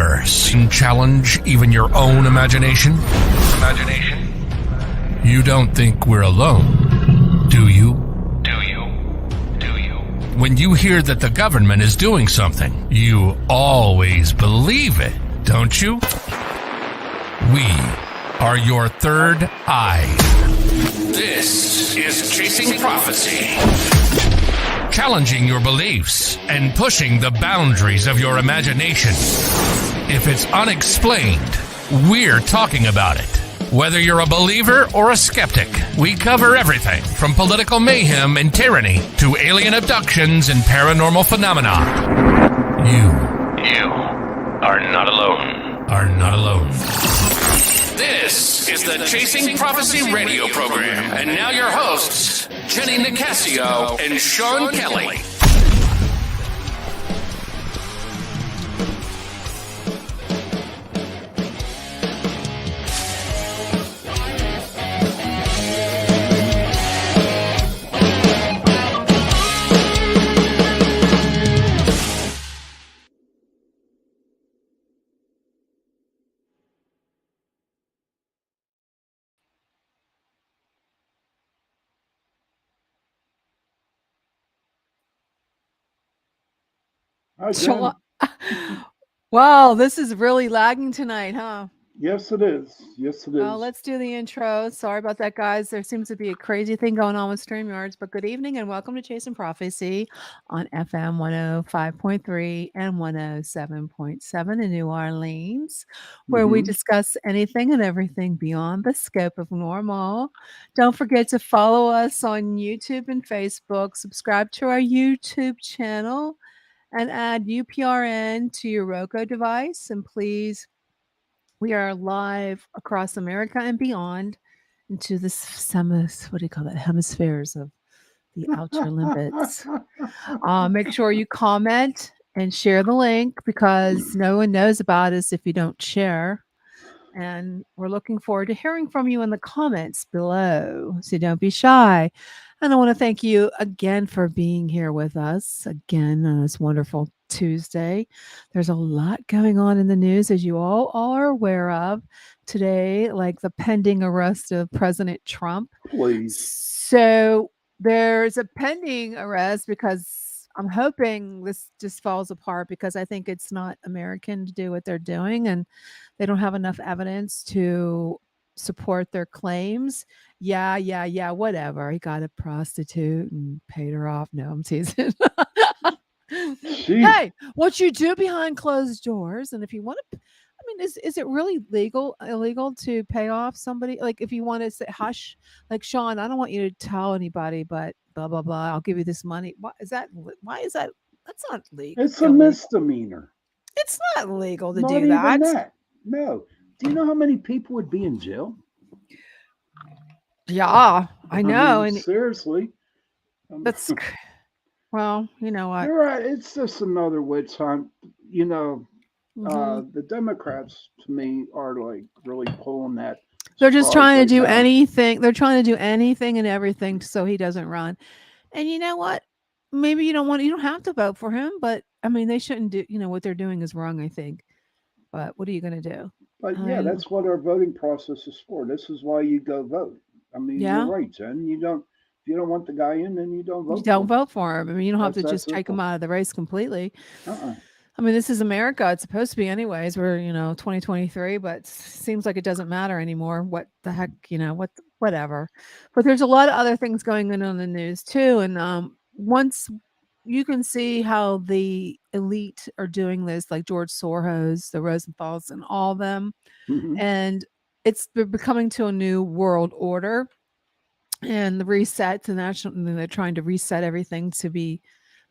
universe and challenge even your own imagination? You don't think we're alone, do you? When you hear that the government is doing something, you always believe it, don't you? We are your third eye. This is Chasing Prophecy. Challenging your beliefs and pushing the boundaries of your imagination. If it's unexplained, we're talking about it. Whether you're a believer or a skeptic, we cover everything from political mayhem and tyranny to alien abductions and paranormal phenomena. You are not alone. This is the Chasing Prophecy radio program. And now your hosts, Jennie Nicasio and Shawn Kelly. Wow, this is really lagging tonight, huh? Yes, it is. Well, let's do the intro. Sorry about that, guys. There seems to be a crazy thing going on with StreamYards, but good evening and welcome to Chasing Prophecy on FM 105.3 and 107.7 in New Orleans, where we discuss anything and everything beyond the scope of normal. Don't forget to follow us on YouTube and Facebook. Subscribe to our YouTube channel and add UPRN to your Roku device. And please, we are live across America and beyond into the hemispheres of the outer limits. Make sure you comment and share the link because no one knows about us if you don't share. And we're looking forward to hearing from you in the comments below. So don't be shy. And I want to thank you again for being here with us again on this wonderful Tuesday. There's a lot going on in the news, as you all are aware of today, like the pending arrest of President Trump. Please. So there's a pending arrest because I'm hoping this just falls apart because I think it's not American to do what they're doing and they don't have enough evidence to support their claims. Yeah, whatever. He got a prostitute and paid her off. No, I'm teasing. Hey, what you do behind closed doors, and if you want to, I mean, is it really illegal to pay off somebody? Like if you want to say hush, like Shawn, I don't want you to tell anybody, but blah blah blah. I'll give you this money. Why is that? That's not legal. It's a misdemeanor. It's not legal to not do even that. No. Do you know how many people would be in jail? Yeah, I know. And seriously, that's well, you know what? You're right. It's just another witch hunt. You know, the Democrats to me are like really pulling that. They're just trying to do anything. They're trying to do anything and everything so he doesn't run. And you know what? Maybe you don't have to vote for him, but I mean, they shouldn't do. You know what they're doing is wrong. I think. But what are you going to do? But yeah, that's what our voting process is for. This is why you go vote. I mean, you're right, Jen. If you don't want the guy in, then you don't vote. You don't vote for him. I mean, you don't have to just take him out of the race completely. I mean, this is America. It's supposed to be anyways. We're 2023, but it seems like it doesn't matter anymore. What the heck, whatever. But there's a lot of other things going on the news too. And once you can see how the elite are doing this, like George Soros, the Rosenthal's, and all of them. And they're becoming to a new world order. And the reset to national, and they're trying to reset everything to be.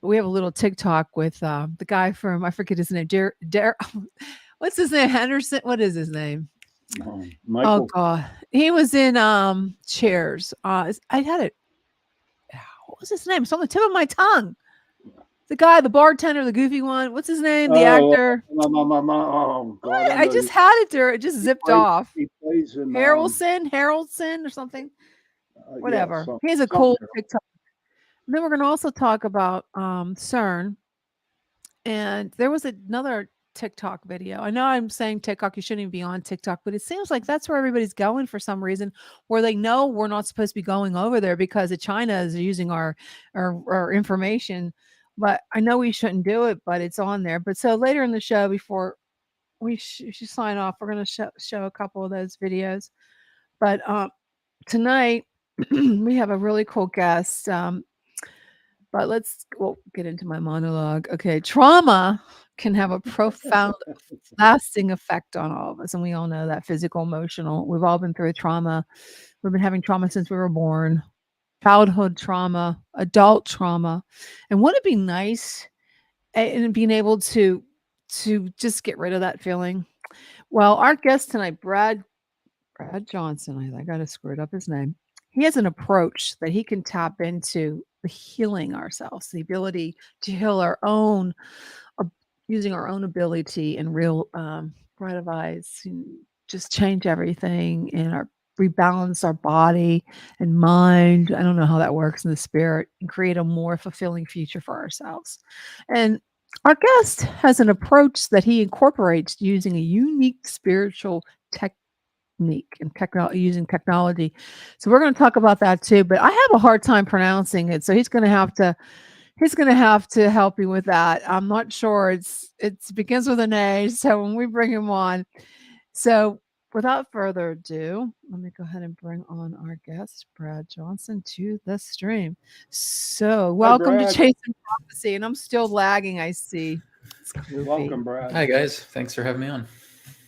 We have a little TikTok with the guy from, I forget his name, what's his name? Henderson. What is his name? Michael. Oh God, he was in Cheers. I had it. What was his name? It's on the tip of my tongue. The guy, the bartender, the goofy one. What's his name? The actor. Oh God! I just had it there. It just zipped off. He plays in Harrelson or something. Whatever. He has a cool TikTok. Then we're going to also talk about CERN. And there was another TikTok video. I know I'm saying TikTok, you shouldn't even be on TikTok, but it seems like that's where everybody's going for some reason, where they know we're not supposed to be going over there because China is using our information. But I know we shouldn't do it, but it's on there. But so later in the show, before we sign off, we're going to show a couple of those videos. But tonight we have a really cool guest. But let's get into my monologue. Okay, trauma can have a profound, lasting effect on all of us, and we all know that physical, emotional. We've all been through trauma. We've been having trauma since we were born, childhood trauma, adult trauma, and wouldn't it be nice and being able to just get rid of that feeling? Well, our guest tonight, Brad Johnson, I got to screw up his name. He has an approach that he can tap into the healing ourselves, the ability to heal our own, using our own ability and real bright of eyes, just change everything and rebalance our body and mind. I don't know how that works in the spirit, and create a more fulfilling future for ourselves. And our guest has an approach that he incorporates using a unique spiritual technique and using technology. So we're going to talk about that too, but I have a hard time pronouncing it. So he's going to have to help me with that. I'm not sure. It begins with an A. So when we bring him on, so without further ado, let me go ahead and bring on our guest, Brad Johnson, to the stream. So welcome to Chasing Prophecy, and I'm still lagging. I see. Welcome, Brad. Hi guys, thanks for having me on.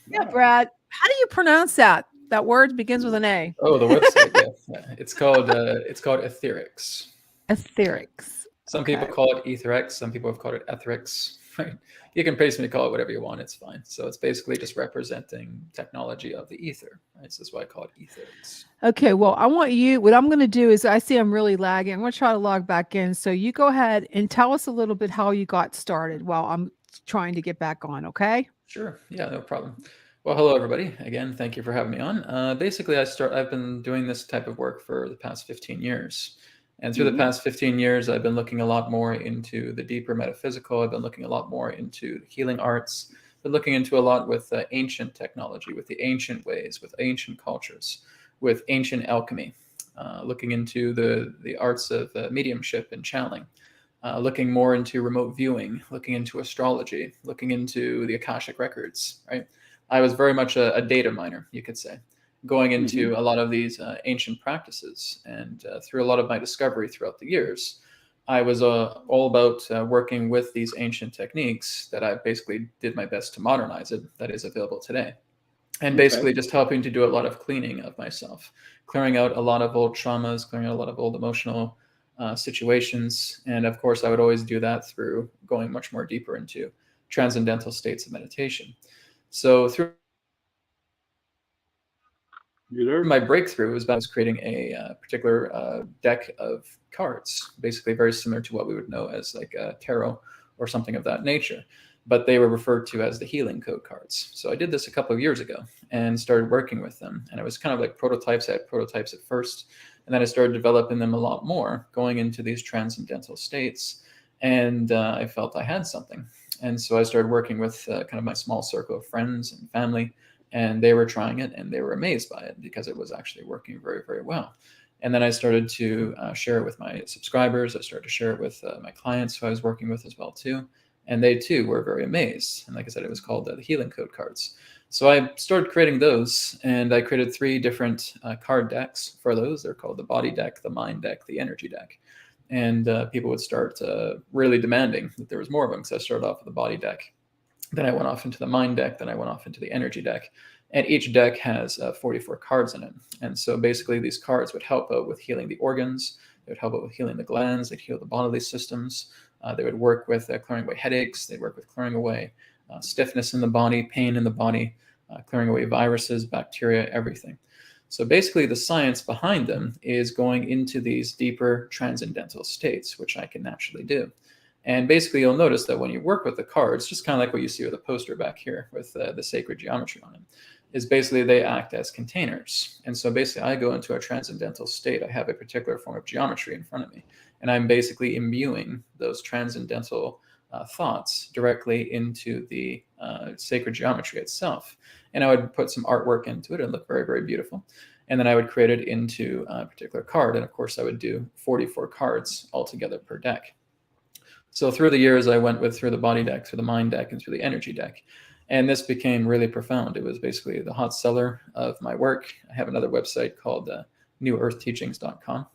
Yeah, Brad. How do you pronounce that? That word begins with an A. Oh, the website. Yeah. It's called AetherX. AetherX. Some people call it AetherX. Some people have called it AetherX. Right? You can basically call it whatever you want. It's fine. So it's basically just representing technology of the ether. Right? So that's why I call it AetherX. Okay. Well, what I'm going to do is I see I'm really lagging. I'm going to try to log back in. So you go ahead and tell us a little bit how you got started while I'm trying to get back on. Okay. Sure. Yeah, no problem. Well, hello everybody. Again, thank you for having me on. Basically, I've been doing this type of work for the past 15 years. And through the past 15 years, I've been looking a lot more into the deeper metaphysical. I've been looking a lot more into healing arts. Been looking into a lot with ancient technology, with the ancient ways, with ancient cultures, with ancient alchemy. Looking into the arts of mediumship and channeling. Looking more into remote viewing, looking into astrology, looking into the Akashic records, right? I was very much a data miner, you could say, going into a lot of these ancient practices. And through a lot of my discovery throughout the years, I was all about working with these ancient techniques that I basically did my best to modernize it, that is available today. And basically just helping to do a lot of cleaning of myself, clearing out a lot of old traumas, clearing out a lot of old emotional situations. And of course, I would always do that through going much more deeper into transcendental states of meditation. So through my breakthrough was about creating a particular deck of cards, basically very similar to what we would know as like a tarot or something of that nature, but they were referred to as the healing code cards. So I did this a couple of years ago and started working with them. And it was kind of like prototypes. I had prototypes at first, and then I started developing them a lot more, going into these transcendental states. And I felt I had something. And so I started working with kind of my small circle of friends and family, and they were trying it and they were amazed by it because it was actually working very, very well. And then I started to share it with my subscribers. I started to share it with my clients who I was working with as well too. And they too were very amazed. And like I said, it was called the healing code cards. So I started creating those, and I created 3 different card decks for those. They're called the body deck, the mind deck, the energy deck. And people would start really demanding that there was more of them, because I started off with the body deck. Then I went off into the mind deck. Then I went off into the energy deck. And each deck has 44 cards in it. And so basically these cards would help out with healing the organs. They would help out with healing the glands. They'd heal the bodily systems. They would work with clearing away headaches. They'd work with clearing away stiffness in the body, pain in the body, clearing away viruses, bacteria, everything. So basically the science behind them is going into these deeper transcendental states, which I can naturally do. And basically you'll notice that when you work with the cards, just kind of like what you see with the poster back here with the sacred geometry on it, is basically they act as containers. And so basically I go into a transcendental state. I have a particular form of geometry in front of me, and I'm basically imbuing those transcendental thoughts directly into the sacred geometry itself. And I would put some artwork into it and look very, very beautiful. And then I would create it into a particular card. And of course, I would do 44 cards altogether per deck. So through the years, I went through the body deck, through the mind deck, and through the energy deck. And this became really profound. It was basically the hot seller of my work. I have another website called newearthteachings.com.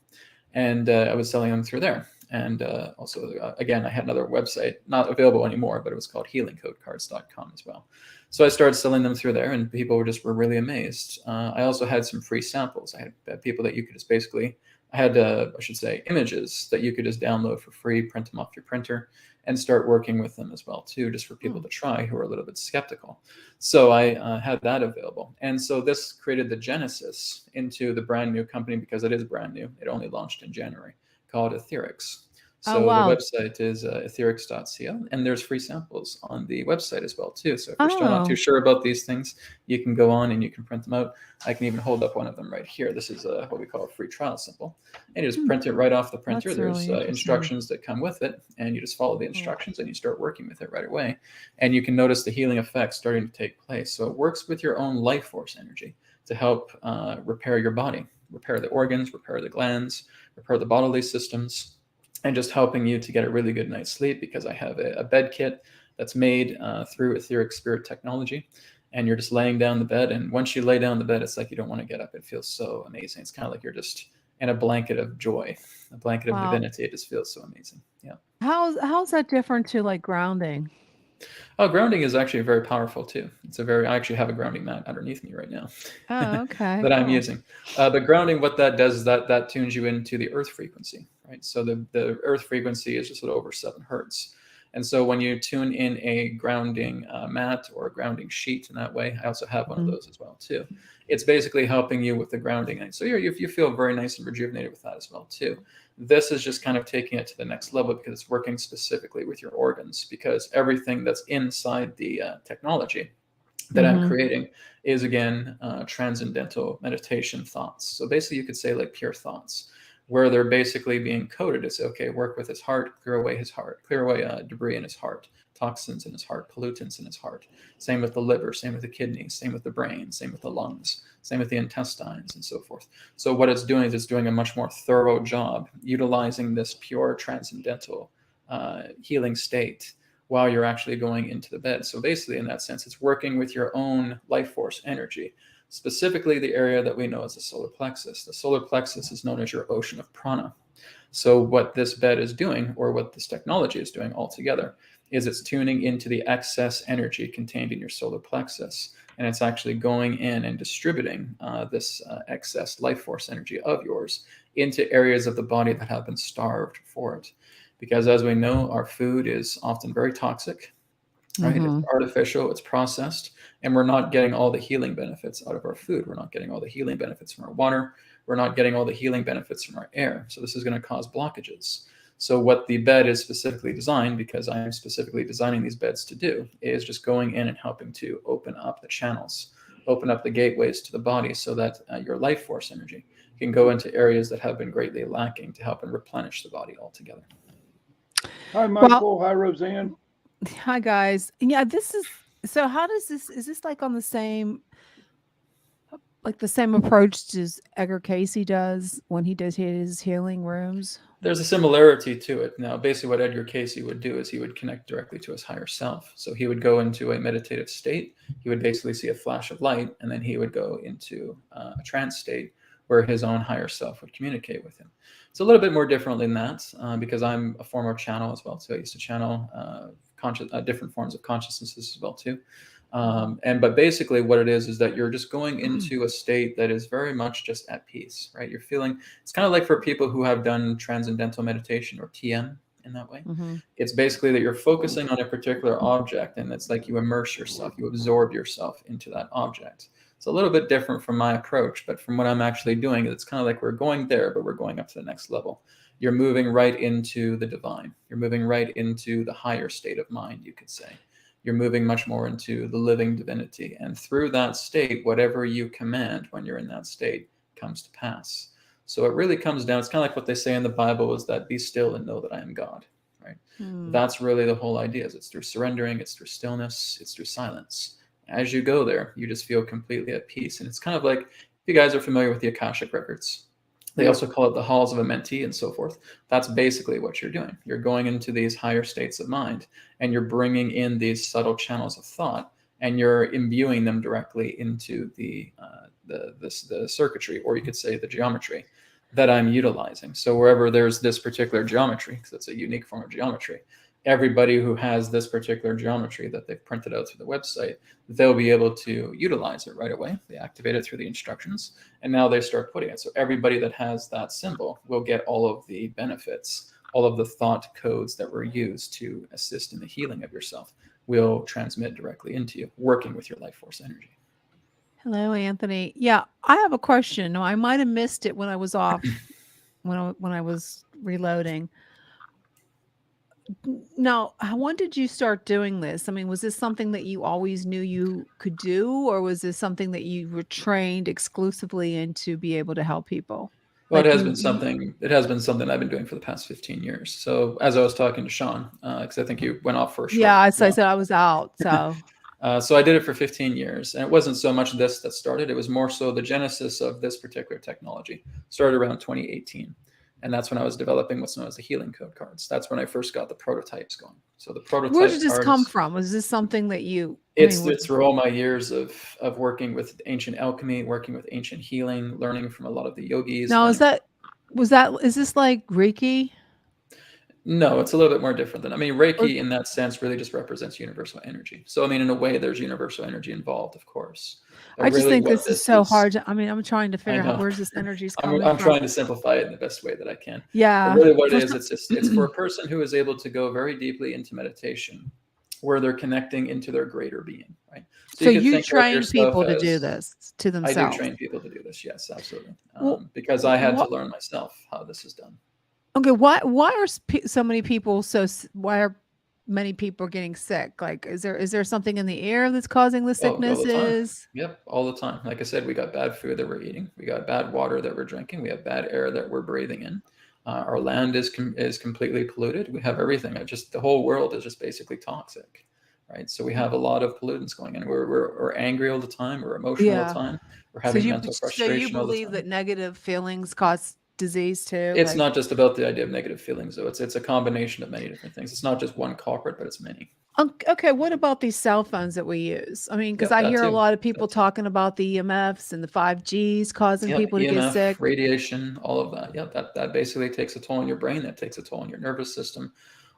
And I was selling them through there. And also, again, I had another website, not available anymore, but it was called healingcodecards.com as well. So I started selling them through there, and people were really amazed. I also had some free samples. I had people that you could just basically, I had, I should say, images that you could just download for free, print them off your printer, and start working with them as well, too, just for people to try who are a little bit skeptical. So I had that available. And so this created the genesis into the brand new company, because it is brand new. It only launched in January, called AetherX. So the website is AetherX.co, and there's free samples on the website as well, too. So if you're still not too sure about these things, you can go on and you can print them out. I can even hold up one of them right here. This is what we call a free trial symbol. And you just print it right off the printer. There's instructions that come with it, and you just follow the instructions and you start working with it right away. And you can notice the healing effects starting to take place. So it works with your own life force energy to help repair your body, repair the organs, repair the glands, repair the bodily systems, and just helping you to get a really good night's sleep, because I have a bed kit that's made through etheric spirit technology. And you're just laying down the bed. And once you lay down the bed, it's like you don't want to get up. It feels so amazing. It's kind of like you're just in a blanket of joy, a blanket of divinity. It just feels so amazing. Yeah. How's that different to like grounding? Oh, grounding is actually very powerful too. I actually have a grounding mat underneath me right now. Oh, okay. that I'm using. But grounding, what that does is that tunes you into the earth frequency, right? So the earth frequency is just a little over 7 hertz. And so when you tune in a grounding mat or a grounding sheet in that way, I also have one of those as well too. It's basically helping you with the grounding. And so you feel very nice and rejuvenated with that as well too. This is just kind of taking it to the next level, because it's working specifically with your organs, because everything that's inside the technology that I'm creating is, again, transcendental meditation thoughts. So basically you could say like pure thoughts, where they're basically being coded as, okay, work with his heart, clear away his heart, clear away debris in his heart, toxins in his heart, pollutants in his heart. Same with the liver, same with the kidneys, same with the brain, same with the lungs, same with the intestines, and so forth. So what it's doing is it's doing a much more thorough job utilizing this pure transcendental healing state while you're actually going into the bed. So basically, in that sense, it's working with your own life force energy, specifically the area that we know as the solar plexus. The solar plexus is known as your ocean of prana. So what this bed is doing, or what this technology is doing altogether, is it's tuning into the excess energy contained in your solar plexus. And it's actually going in and distributing this excess life force energy of yours into areas of the body that have been starved for it. Because as we know, our food is often very toxic, right? It's artificial, it's processed, and we're not getting all the healing benefits out of our food. We're not getting all the healing benefits from our water. We're not getting all the healing benefits from our air. So this is going to cause blockages. So what the bed is specifically designed, because I am specifically designing these beds to do, is just going in and helping to open up the channels, open up the gateways to the body, so that your life force energy can go into areas that have been greatly lacking, to help and replenish the body altogether. Hi, Michael. Hi, Roseanne. Hi, guys. Yeah, so how does this, is this like on the same, like the same approach as Edgar Casey does when he does his healing rooms? There's a similarity to it. Now, basically what Edgar Casey would do is he would connect directly to his higher self. So he would go into a meditative state. He would basically see a flash of light, and then he would go into a trance state where his own higher self would communicate with him. It's a little bit more different than that, because I'm a former channel as well. So I used to channel different forms of consciousnesses as well too. But basically what it is that you're just going into a state that is very much just at peace, right? You're feeling, it's kind of like for people who have done transcendental meditation or TM in that way. It's basically that you're focusing on a particular object, and it's like you immerse yourself, you absorb yourself into that object. It's a little bit different from my approach, but from what I'm actually doing, it's kind of like we're going there, but we're going up to the next level. You're moving right into the divine. You're moving right into the higher state of mind, you could say. You're moving much more into the living divinity. And through that state, whatever you command when you're in that state comes to pass. So it really comes down, it's kind of like what they say in the Bible, is that be still and know that I am God, right? That's really the whole idea. Is it's through surrendering, it's through stillness, it's through silence. As you go there, you just feel completely at peace. And it's kind of like, if you guys are familiar with the Akashic records, they also call it the halls of a mentee and so forth. That's basically what you're doing. You're going into these higher states of mind, and you're bringing in these subtle channels of thought, and you're imbuing them directly into the circuitry, or you could say the geometry that I'm utilizing. So wherever there's this particular geometry, because it's a unique form of geometry, everybody who has this particular geometry that they've printed out through the website, they'll be able to utilize it right away. They activate it through the instructions, and now they start putting it. So everybody that has that symbol will get all of the benefits, all of the thought codes that were used to assist in the healing of yourself will transmit directly into you, working with your life force energy. Hello, Anthony. Yeah, I have a question. No, I might have missed it when I was off, when I was reloading. Now, when did you start doing this? I mean, was this something that you always knew you could do, or was this something that you were trained exclusively in to be able to help people? Well, Like it has been something. It has been something I've been doing for the past 15 years. So, as I was talking to Shawn, because I think you went off for a short. Yeah, so I said I was out. So, so I did it for 15 years, and it wasn't so much this that started. It was more so the genesis of this particular technology started around 2018. And that's when I was developing what's known as the healing code cards. That's when I first got the prototypes going. So the prototype where did this cards, come from? Was this something that you? It's through all my years of working with ancient alchemy, working with ancient healing, learning from a lot of the yogis. Now, is this like Reiki? No, it's a little bit more different than, I mean, Reiki in that sense really just represents universal energy. So, I mean, in a way, there's universal energy involved, of course. But I just really think this is so hard. I mean, I'm trying to figure out where's this energy coming I'm from. trying to simplify it in the best way that I can. Yeah. But really what it is, it's for a person who is able to go very deeply into meditation, where they're connecting into their greater being, right? So you train people to do this to themselves? I do train people to do this, yes, absolutely. Because I had to learn myself how this is done. Okay, why are so many people why are many people getting sick? Like, is there something in the air that's causing the sicknesses? Yep, all the time. Like I said, we got bad food that we're eating. We got bad water that we're drinking. We have bad air that we're breathing in. Our land is completely polluted. We have everything. The whole world is just basically toxic, right? So we have a lot of pollutants going in. We're angry all the time. We're emotional all the time. We're having mental frustration. So you believe that negative feelings cause disease too? It's not just about the idea of negative feelings, though. It's a combination of many different things. It's not just one culprit, but it's many. Okay, what about these cell phones that we use? I mean, because I hear a lot of people talking about the EMFs and the 5Gs causing people to get sick. Radiation, all of that. Yeah, that basically takes a toll on your brain. That takes a toll on your nervous system.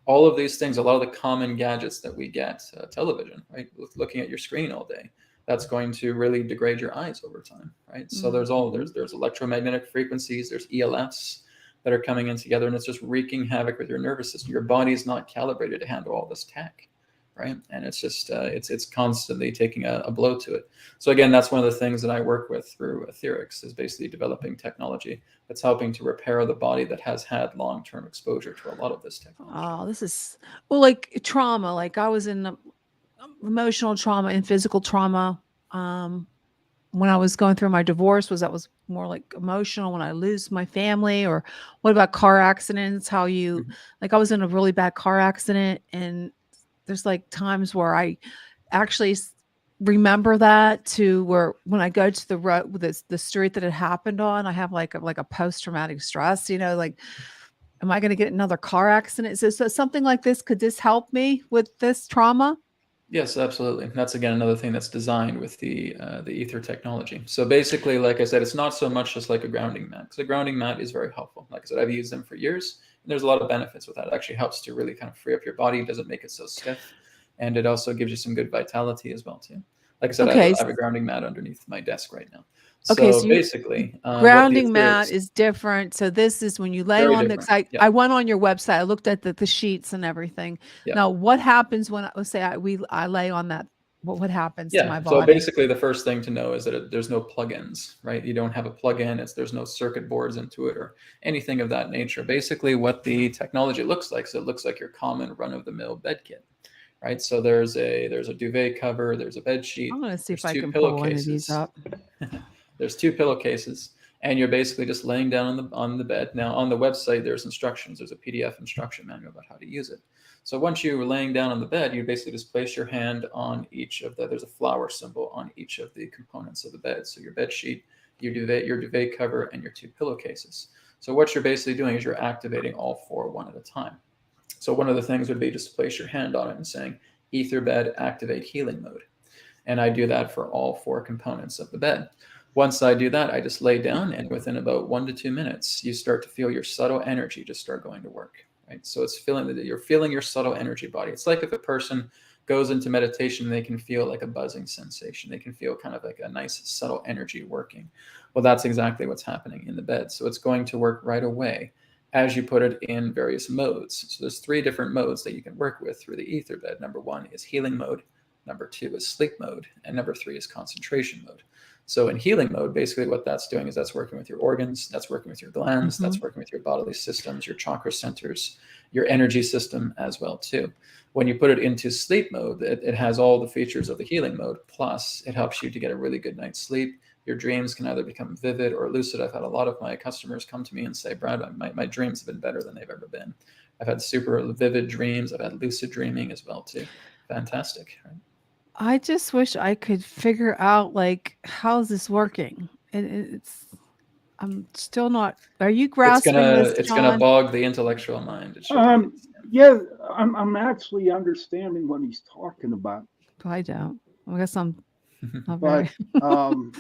All of these things, a lot of the common gadgets that we get, television, right? Looking at your screen all day. That's going to really degrade your eyes over time, right? So there's electromagnetic frequencies, there's ELFs that are coming in together, and it's just wreaking havoc with your nervous system. Your body's not calibrated to handle all this tech, right? And it's just it's constantly taking a blow to it. So again, that's one of the things that I work with through AetherX, is basically developing technology that's helping to repair the body that has had long-term exposure to a lot of this technology. Oh, this is like trauma. Like I was in emotional trauma and physical trauma when I was going through my divorce. That was more like emotional when I lose my family. Or what about car accidents? How you like I was in a really bad car accident, and there's like times where I actually remember that to where when I go to the road with the street that it happened on, I have like a post-traumatic stress, like, am I going to get another car accident? So something like this, could this help me with this trauma? Yes, absolutely. That's again another thing that's designed with the ether technology. So basically, like I said, it's not so much just like a grounding mat, because a grounding mat is very helpful. Like I said, I've used them for years, and there's a lot of benefits with that. It actually helps to really kind of free up your body. It doesn't make it so stiff, and it also gives you some good vitality as well too. Like I said, I have a grounding mat underneath my desk right now. So basically, grounding mat is different. So this is when you lay on the. I went on your website. I looked at the sheets and everything. Yeah. Now, what happens when I lay on that? What happens to my body? So basically, the first thing to know is that there's no plugins, right? You don't have a plug-in. There's no circuit boards into it or anything of that nature. Basically, what the technology looks like, so it looks like your common run-of-the-mill bed kit. Right, so there's a duvet cover, there's a bed sheet. I'm going to see if I can pull one of these up. There's 2 pillowcases, and you're basically just laying down on the bed. Now on the website, there's instructions. There's a PDF instruction manual about how to use it. So once you're laying down on the bed, you basically just place your hand on each of there's a flower symbol on each of the components of the bed. So your bed sheet, your duvet cover, and your 2 pillowcases. So what you're basically doing is you're activating all 4 one at a time. So one of the things would be just place your hand on it and saying, ether bed, activate healing mode. And I do that for all 4 components of the bed. Once I do that, I just lay down, and within about 1 to 2 minutes, you start to feel your subtle energy just start going to work, right? So it's you're feeling your subtle energy body. It's like if a person goes into meditation, they can feel like a buzzing sensation. They can feel kind of like a nice subtle energy working. Well, that's exactly what's happening in the bed. So it's going to work right away as you put it in various modes. So there's 3 different modes that you can work with through the ether bed. Number 1 is healing mode. Number 2 is sleep mode. And number 3 is concentration mode. So in healing mode, basically what that's doing is that's working with your organs, that's working with your glands, that's working with your bodily systems, your chakra centers, your energy system as well too. When you put it into sleep mode, it has all the features of the healing mode, plus it helps you to get a really good night's sleep. Your dreams can either become vivid or lucid. I've had a lot of my customers come to me and say, Brad, my dreams have been better than they've ever been. I've had super vivid dreams. I've had lucid dreaming as well too. Fantastic, right? I just wish I could figure out, like, how's this working? And I'm still not. Are you grasping this, It's Shawn? gonna bog the intellectual mind. Yeah, I'm actually understanding what he's talking about. I don't. I guess I'm not But very.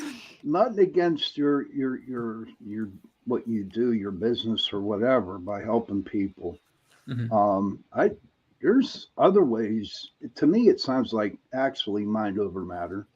nothing against your what you do, your business or whatever, by helping people. There's other ways. To me, it sounds like actually mind over matter.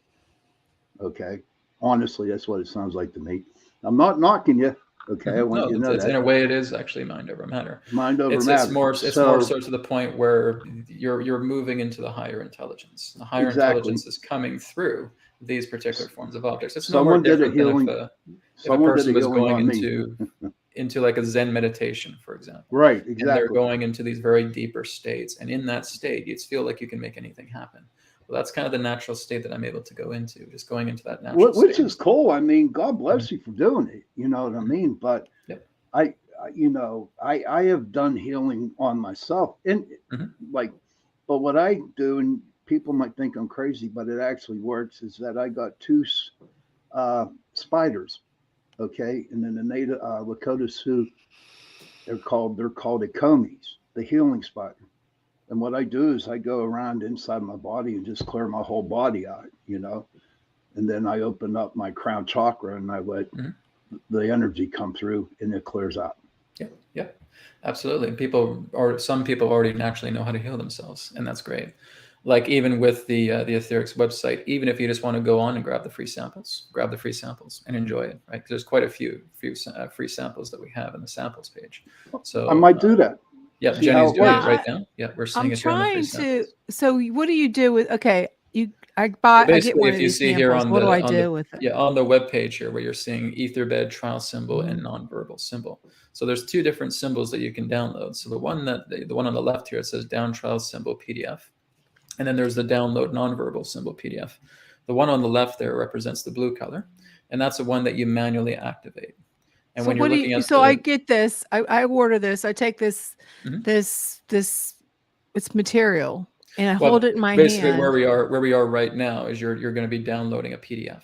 Okay, honestly, that's what it sounds like to me. I'm not knocking you. Okay, I want you to know that. In a way, it is actually mind over matter. Mind over matter. It's more so to the point where you're moving into the higher intelligence. The higher intelligence is coming through these particular forms of objects. It's someone no more did a healing. if a person was going into like a Zen meditation, for example. Right, exactly. And they're going into these very deeper states. And in that state, you feel like you can make anything happen. Well, that's kind of the natural state that I'm able to go into, just going into that natural state. Which is cool. I mean, God bless you for doing it. You know what I mean? But I have done healing on myself. And but what I do, and people might think I'm crazy, but it actually works, is that I got 2 spiders. Okay, and then the native Lakota Sioux, they're called ikomis, the healing spider. And what I do is I go around inside my body and just clear my whole body out, and then I open up my crown chakra and I let the energy come through, and it clears out. Yeah, absolutely. Some people already naturally know how to heal themselves, and that's great. Like even with the AetherX website, even if you just want to go on and grab the free samples and enjoy it, right? Because there's quite a few free samples that we have in the samples page. So I might do that. Yeah, Jenny's doing it right now. Yeah, we're seeing it here on the free samples. So what do you do with? Okay, I get one of these samples. What do I do with it? Yeah, on the web page here, where you're seeing ether bed, trial symbol, and nonverbal symbol. So there's 2 different symbols that you can download. So the one on the left here, it says down trial symbol PDF. And then there's the download nonverbal symbol PDF. The one on the left there represents the blue color, and that's the one that you manually activate. And so when you're looking at I get this, I order this, I take this, it's material, and I hold it in my hand. Basically, where we are right now is you're going to be downloading a PDF.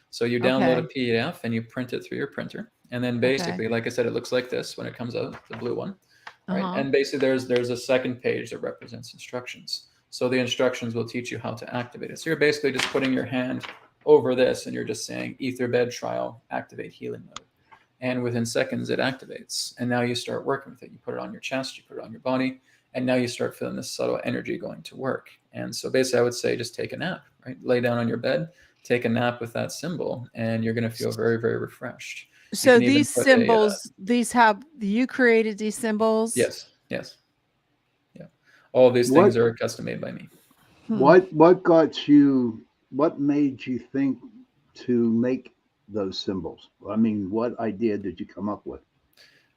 So you download a PDF and you print it through your printer, and then basically, like I said, it looks like this when it comes out, the blue one, right? And basically, there's a second page that represents instructions. So the instructions will teach you how to activate it. So you're basically just putting your hand over this and you're just saying ether bed trial, activate healing mode. And within seconds it activates. And now you start working with it. You put it on your chest, you put it on your body, and now you start feeling this subtle energy going to work. And so basically I would say just take a nap, right? Lay down on your bed, take a nap with that symbol, and you're going to feel very, very refreshed. So these symbols, you created these symbols? Yes. All of these things are custom made by me. What made you think to make those symbols? I mean, what idea did you come up with?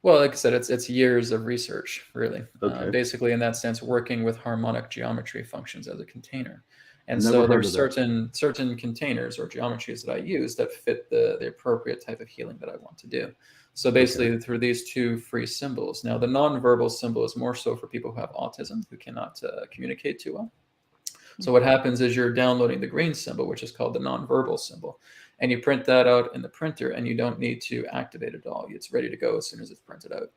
Well, like I said, it's years of research, really. Okay. Basically, in that sense, working with harmonic geometry functions as a container. And Never so heard there's of that. certain containers or geometries that I use that fit the appropriate type of healing that I want to do. So basically through these two free symbols. Now the nonverbal symbol is more so for people who have autism, who cannot communicate too well. So what happens is you're downloading the green symbol, which is called the nonverbal symbol, and you print that out in the printer, and you don't need to activate it at all. It's ready to go as soon as it's printed out.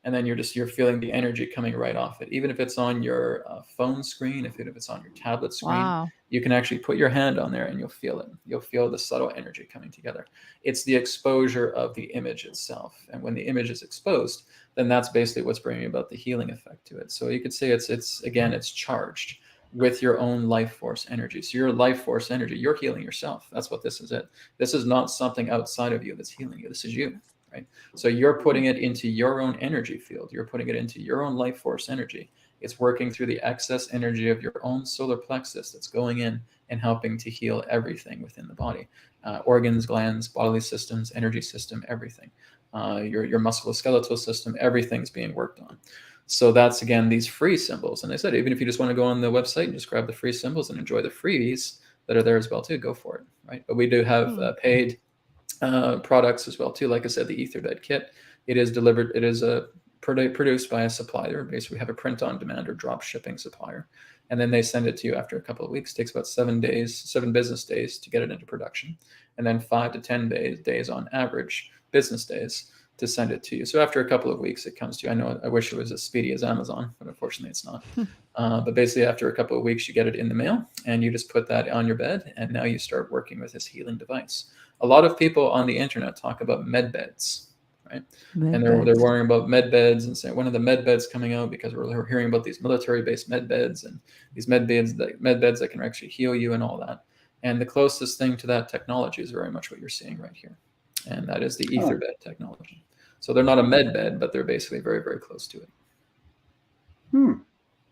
And then you're feeling the energy coming right off it. Even if it's on your phone screen, even if it's on your tablet screen, Wow. you can actually put your hand on there and you'll feel it. You'll feel the subtle energy coming together. It's the exposure of the image itself. And when the image is exposed, then that's basically what's bringing about the healing effect to it. So you could say it's charged with your own life force energy. So your life force energy, you're healing yourself. That's what this is. This is not something outside of you that's healing you. This is you. Right? So you're putting it into your own energy field. You're putting it into your own life force energy. It's working through the excess energy of your own solar plexus that's going in and helping to heal everything within the body. Organs, glands, bodily systems, energy system, everything. Your musculoskeletal system, everything's being worked on. So that's, again, these free symbols. And I said, even if you just want to go on the website and just grab the free symbols and enjoy the freebies that are there as well too, go for it. Right? But we do have paid products as well too. Like I said, the EtherBed kit, it is delivered. It is produced by a supplier. Basically, we have a print on demand or drop shipping supplier, and then they send it to you after a couple of weeks. It takes about 7 business days to get it into production, and then 5 to 10 days on average business days to send it to you. So after a couple of weeks, it comes to you. I know I wish it was as speedy as Amazon, but unfortunately it's not. But basically after a couple of weeks, you get it in the mail and you just put that on your bed. And now you start working with this healing device. A lot of people on the internet talk about med beds, right? And they're worrying about med beds and saying, when are the med beds coming out? Because we're hearing about these military-based med beds and these med beds that can actually heal you and all that. And the closest thing to that technology is very much what you're seeing right here. And that is the EtherBed technology. So they're not a med bed, but they're basically very, very close to it.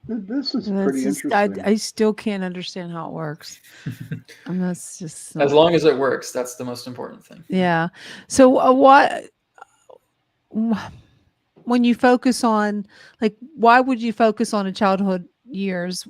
This is pretty interesting. I still can't understand how it works. And that's just as long as it works, that's the most important thing. Yeah. So when you focus on, like, why would you focus on a childhood years?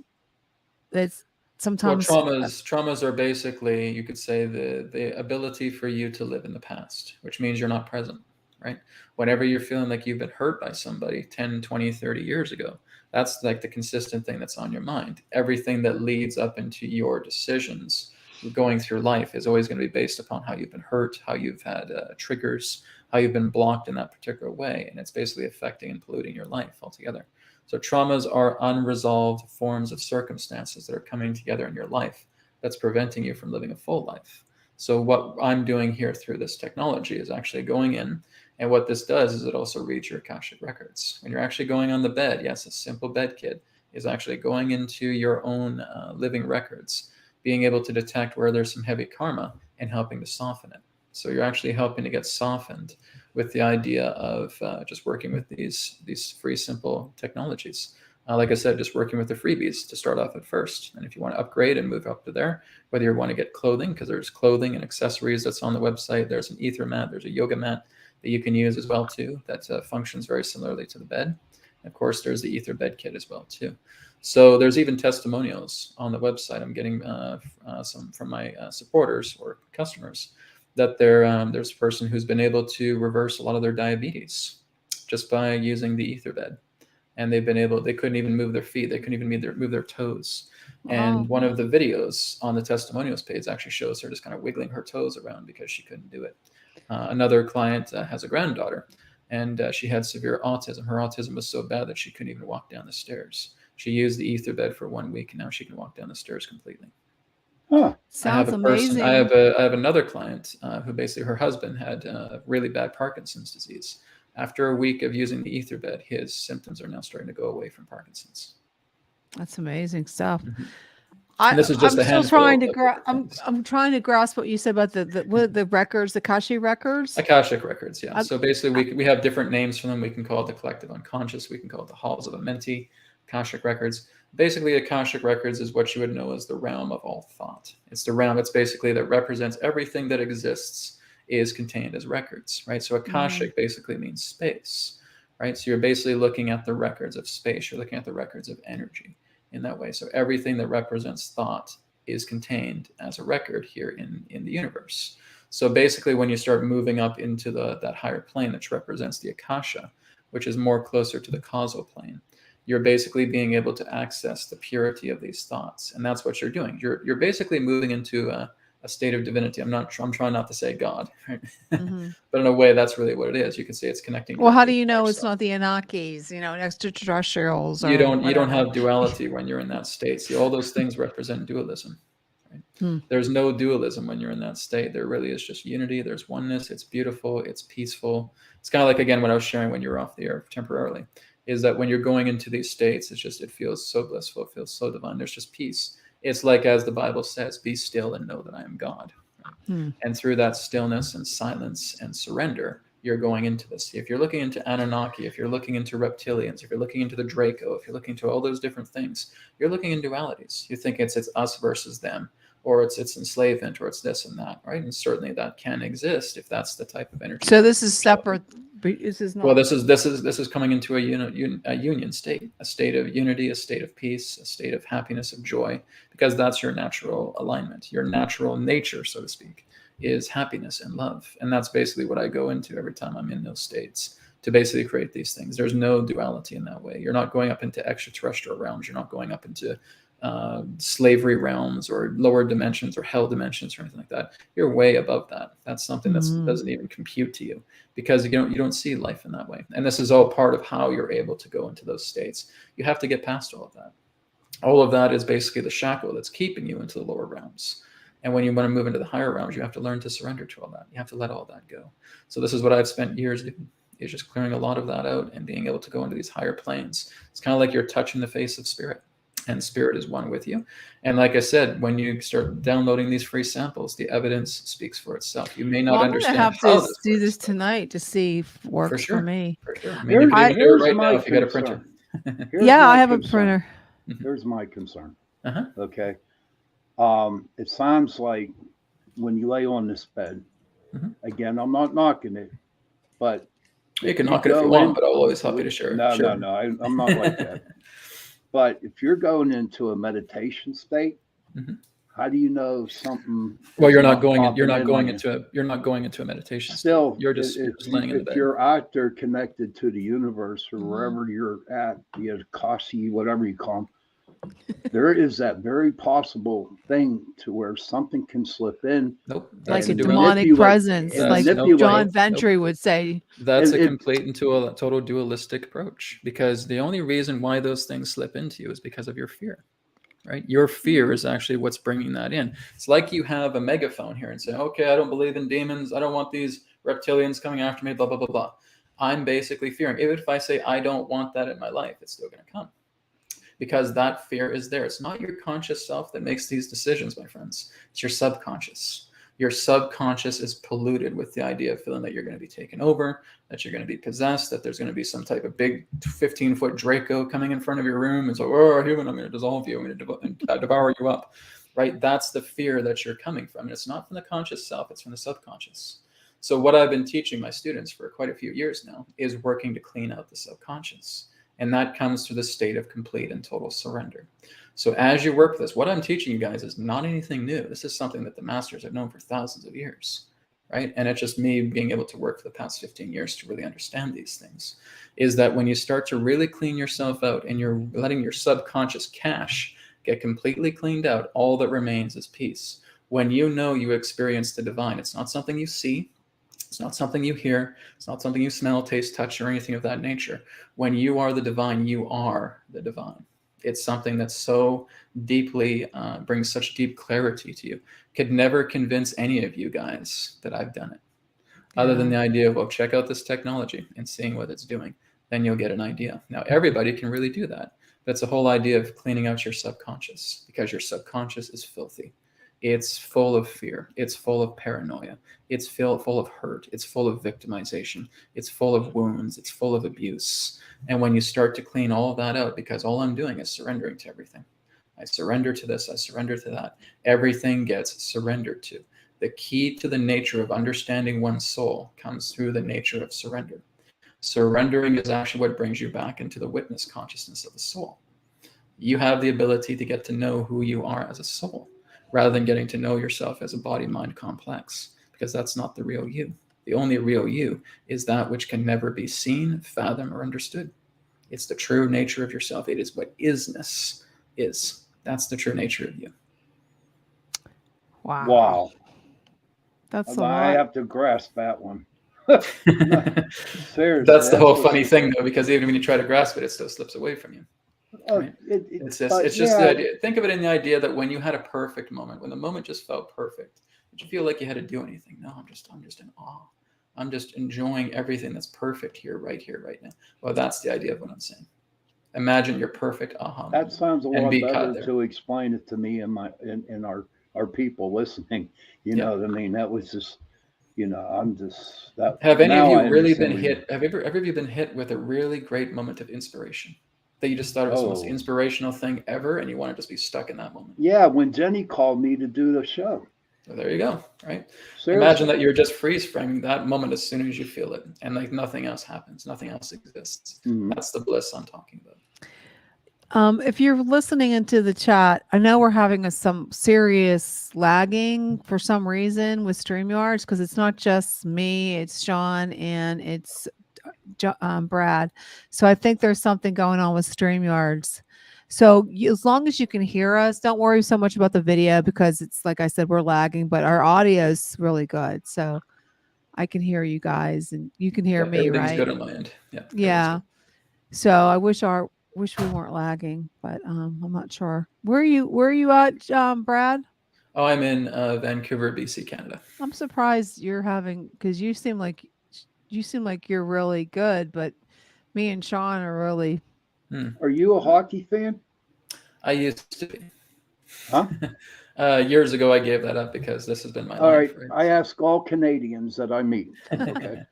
That's sometimes traumas are basically, you could say, the ability for you to live in the past, which means you're not present, right? Whenever you're feeling like you've been hurt by somebody 10, 20, 30 years ago, that's like the consistent thing that's on your mind. Everything that leads up into your decisions going through life is always going to be based upon how you've been hurt, how you've had triggers, how you've been blocked in that particular way. And it's basically affecting and polluting your life altogether. So traumas are unresolved forms of circumstances that are coming together in your life that's preventing you from living a full life. So what I'm doing here through this technology is actually going in, and what this does is it also reads your Akashic records. When you're actually going on the bed, yes, a simple bed kit is actually going into your own living records, being able to detect where there's some heavy karma and helping to soften it. So you're actually helping to get softened with the idea of just working with these free, simple technologies. Like I said, just working with the freebies to start off at first. And if you want to upgrade and move up to there, whether you want to get clothing, because there's clothing and accessories that's on the website, there's an ether mat, there's a yoga mat that you can use as well too, that functions very similarly to the bed. And of course, there's the EtherBed kit as well too. So there's even testimonials on the website. I'm getting some from my supporters or customers that there's a person who's been able to reverse a lot of their diabetes just by using the EtherBed. And they couldn't even move their feet. They couldn't even move their toes. Wow. And one of the videos on the testimonials page actually shows her just kind of wiggling her toes around because she couldn't do it. Another client has a granddaughter, and she had severe autism. Her autism was so bad that she couldn't even walk down the stairs. She used the EtherBed for 1 week, and now she can walk down the stairs completely. Huh. Sounds amazing. I have another client who basically, her husband had really bad Parkinson's disease. After a week of using the EtherBed, his symptoms are now starting to go away from Parkinson's. That's amazing stuff. Mm-hmm. This is just I'm trying to grasp what you said about the records, the Akashic records. Akashic records, yeah. So basically, we have different names for them. We can call it the collective unconscious. We can call it the halls of a mentee. Akashic records. Basically, Akashic records is what you would know as the realm of all thought. It's the realm. It's basically that represents everything that exists is contained as records, right? So Akashic basically means space, right? So you're basically looking at the records of space. You're looking at the records of energy in that way. So everything that represents thought is contained as a record here in the universe. So basically, when you start moving up into that higher plane that represents the Akasha, which is more closer to the causal plane, you're basically being able to access the purity of these thoughts. And that's what you're doing. You're basically moving into a state of divinity. I'm trying not to say God, right? Mm-hmm. But in a way, that's really what it is. You can say it's connecting. Well, how do you know it's not the Anakis, extraterrestrials? You don't have duality when you're in that state. See, all those things represent dualism. Right? There's no dualism when you're in that state. There really is just unity. There's oneness. It's beautiful. It's peaceful. It's kind of like, again, what I was sharing when you were off the air temporarily, is that when you're going into these states, it feels so blissful. It feels so divine. There's just peace. It's like, as the Bible says, be still and know that I am God. Right? And through that stillness and silence and surrender, you're going into this. If you're looking into Anunnaki, if you're looking into reptilians, if you're looking into the Draco, if you're looking into all those different things, you're looking in dualities. You think it's us versus them, or it's enslavement, or it's this and that, right? And certainly that can exist if that's the type of energy. So this is separate. This is not. Well, this is coming into a union state, a state of unity, a state of peace, a state of happiness, of joy, because that's your natural alignment. Your natural nature, so to speak, is happiness and love. And that's basically what I go into every time I'm in those states, to basically create these things. There's no duality in that way. You're not going up into extraterrestrial realms. You're not going up into slavery realms or lower dimensions or hell dimensions or anything like that. You're way above that. That's something that doesn't even compute to you, because you don't see life in that way. And this is all part of how you're able to go into those states. You have to get past all of that. All of that is basically the shackle that's keeping you into the lower realms. And when you want to move into the higher realms, you have to learn to surrender to all that. You have to let all that go. So this is what I've spent years doing, is just clearing a lot of that out and being able to go into these higher planes. It's kind of like you're touching the face of spirit, and spirit is one with you. And like I said, when you start downloading these free samples, the evidence speaks for itself. You may not understand I'm how have to do this tonight to see if it works for me. For sure. I mean, you can do it right now if you got a printer. Yeah, I have a printer. Here's my concern. Uh-huh. Okay. It sounds like when you lay on this bed, again, I'm not knocking it, but you can knock it if you want, but I'll always happy to share. No, I'm not like that. But if you're going into a meditation state, how do you know something? Well, you're not going into a meditation. Still, you're just laying in the bed. If you're out there connected to the universe or wherever you're at, the Akasha, whatever you call them, there is that very possible thing to where something can slip in. Nope. Like a demonic presence, like John Ventry would say. That's a complete and total dualistic approach, because the only reason why those things slip into you is because of your fear, right? Your fear is actually what's bringing that in. It's like you have a megaphone here and say, okay, I don't believe in demons. I don't want these reptilians coming after me, blah, blah, blah, blah. I'm basically fearing. Even if I say I don't want that in my life, it's still going to come. Because that fear is there. It's not your conscious self that makes these decisions, my friends. It's your subconscious. Your subconscious is polluted with the idea of feeling that you're going to be taken over, that you're going to be possessed, that there's going to be some type of big 15-foot Draco coming in front of your room and so, oh, human, I'm going to dissolve you, I'm going to devour you up, right? That's the fear that you're coming from. And it's not from the conscious self, it's from the subconscious. So what I've been teaching my students for quite a few years now is working to clean out the subconscious. And that comes to the state of complete and total surrender. So as you work with this, what I'm teaching you guys is not anything new. This is something that the masters have known for thousands of years, right? And it's just me being able to work for the past 15 years to really understand these things, is that when you start to really clean yourself out and you're letting your subconscious cache get completely cleaned out, all that remains is peace. When you know you experience the divine, it's not something you see. It's not something you hear. It's not something you smell, taste, touch, or anything of that nature. When you are the divine, you are the divine. It's something that so deeply brings such deep clarity to you. Could never convince any of you guys that I've done it. Other than the idea of, well, check out this technology and seeing what it's doing. Then you'll get an idea. Now, everybody can really do that. That's the whole idea of cleaning out your subconscious, because your subconscious is filthy. It's full of fear. It's full of paranoia. It's full of hurt. It's full of victimization. It's full of wounds. It's full of abuse. And when you start to clean all of that out, because all I'm doing is surrendering to everything. I surrender to this. I surrender to that. Everything gets surrendered to. The key to the nature of understanding one's soul comes through the nature of surrender. Surrendering is actually what brings you back into the witness consciousness of the soul. You have the ability to get to know who you are as a soul. rather than getting to know yourself as a body-mind complex, because that's not the real you. The only real you is that which can never be seen, fathomed, or understood. It's the true nature of yourself. It is what isness is. That's the true nature of you. Wow. Wow. That's a I lot. have to grasp that one. Seriously. That's the whole funny thing, though, because even when you try to grasp it, it still slips away from you. Right? It's just the idea. Think of it in the idea that when you had a perfect moment, when the moment just felt perfect, did you feel like you had to do anything? No, I'm just in awe. I'm just enjoying everything that's perfect here, right now. Well, that's the idea of what I'm saying. Imagine your perfect aha moment. That sounds a lot better to explain it to me and our people listening. You know what I mean? That was just, I'm just that. Have any of you really been hit? Have ever of you been hit with a really great moment of inspiration that you just thought it was the most inspirational thing ever, and you want to just be stuck in that moment? Yeah, when Jenny called me to do the show. Well, there you go. Right. Seriously. Imagine that you're just freeze framing that moment as soon as you feel it, and like nothing else happens, nothing else exists. Mm-hmm. That's the bliss I'm talking about. If you're listening into the chat, I know we're having some serious lagging for some reason with StreamYards, because it's not just me, it's Shawn and it's Brad. So I think there's something going on with StreamYards. So as long as you can hear us, don't worry so much about the video, because it's like I said, we're lagging, but our audio is really good. So I can hear you guys and you can hear me, right? Everything's good on my end. Yeah. Yeah. So I wish we weren't lagging, but I'm not sure. Where are you at, Brad? Oh, I'm in Vancouver, BC, Canada. I'm surprised you're having, because you seem like you're really good, but me and Shawn are really. Are you a hockey fan? I used to be. Huh? Years ago, I gave that up because this has been my life. All right. I ask all Canadians that I meet. Okay.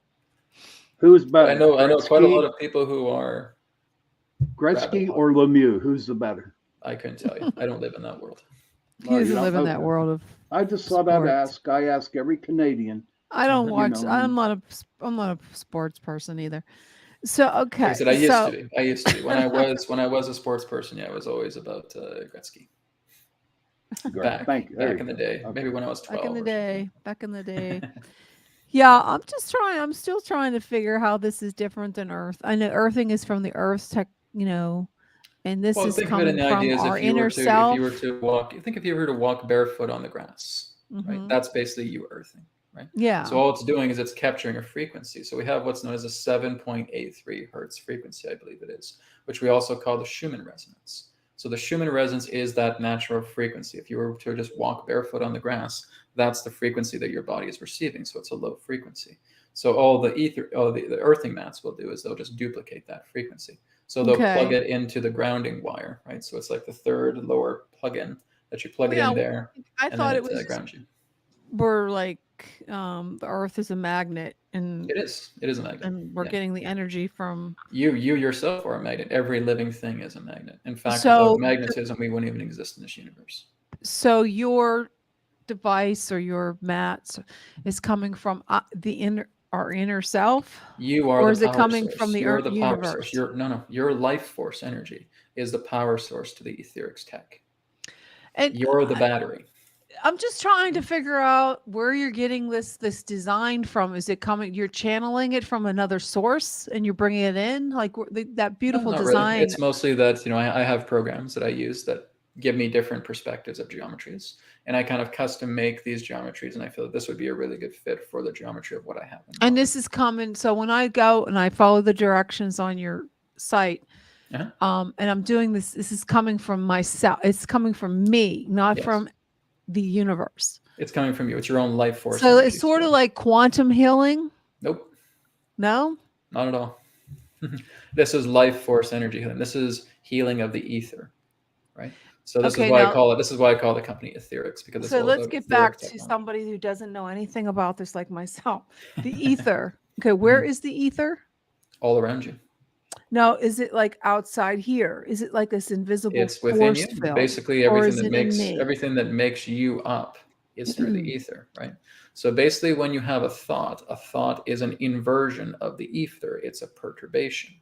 Who's better? I know quite a lot of people who are. Gretzky or Lemieux? Who's the better? I couldn't tell you. I don't live in that world. He doesn't live in that world of. I just thought I'd ask. I ask every Canadian. I don't watch. I'm not a sports person either. So okay. Like I said, I used to be. When I was a sports person, yeah, it was always about Gretzky. Back in the day. Okay. Maybe when I was 12. Back in the day. Yeah, I'm still trying to figure how this is different than Earth. I know earthing is from the Earth's tech, and this is coming from our inner self. If you were to walk barefoot on the grass, right? That's basically you earthing, right? Yeah. So all it's doing is it's capturing a frequency. So we have what's known as a 7.83 hertz frequency, I believe it is, which we also call the Schumann resonance. So the Schumann resonance is that natural frequency. If you were to just walk barefoot on the grass, that's the frequency that your body is receiving. So it's a low frequency. So all the earthing mats will do is they'll just duplicate that frequency. So they'll plug it into the grounding wire, right? So it's like the third lower plug-in that you plug it in there. I thought it was ground you. We're like the Earth is a magnet, and it is a magnet, and we're getting the energy from you yourself are a magnet. Every living thing is a magnet. In fact, without magnetism, we wouldn't even exist in this universe. So your device or your mats is coming from our inner self. You are, or is it coming from the Earth universe? Your life force energy is the power source to the AetherX tech. And you're the battery. I'm just trying to figure out where you're getting this design from. Is it coming? You're channeling it from another source, and you're bringing it in, like that beautiful design. Really. It's mostly that I have programs that I use that give me different perspectives of geometries, and I kind of custom make these geometries, and I feel that this would be a really good fit for the geometry of what I have. And this is coming. So when I go and I follow the directions on your site, and I'm doing this is coming from myself. It's coming from me, not from the universe. It's coming from you. It's your own life force. So it's sort of like quantum healing. Nope. No? Not at all. This is life force energy healing. This is healing of the ether, right? So this is why I call the company AetherX, because it's all let's get back to somebody who doesn't know anything about this, like myself. The ether. Okay, where is the ether? All around you. No, is it like outside here? Is it like this invisible It's within you. Field? Basically, everything that makes you up is through the ether, right? So basically, when you have a thought is an inversion of the ether. It's a perturbation.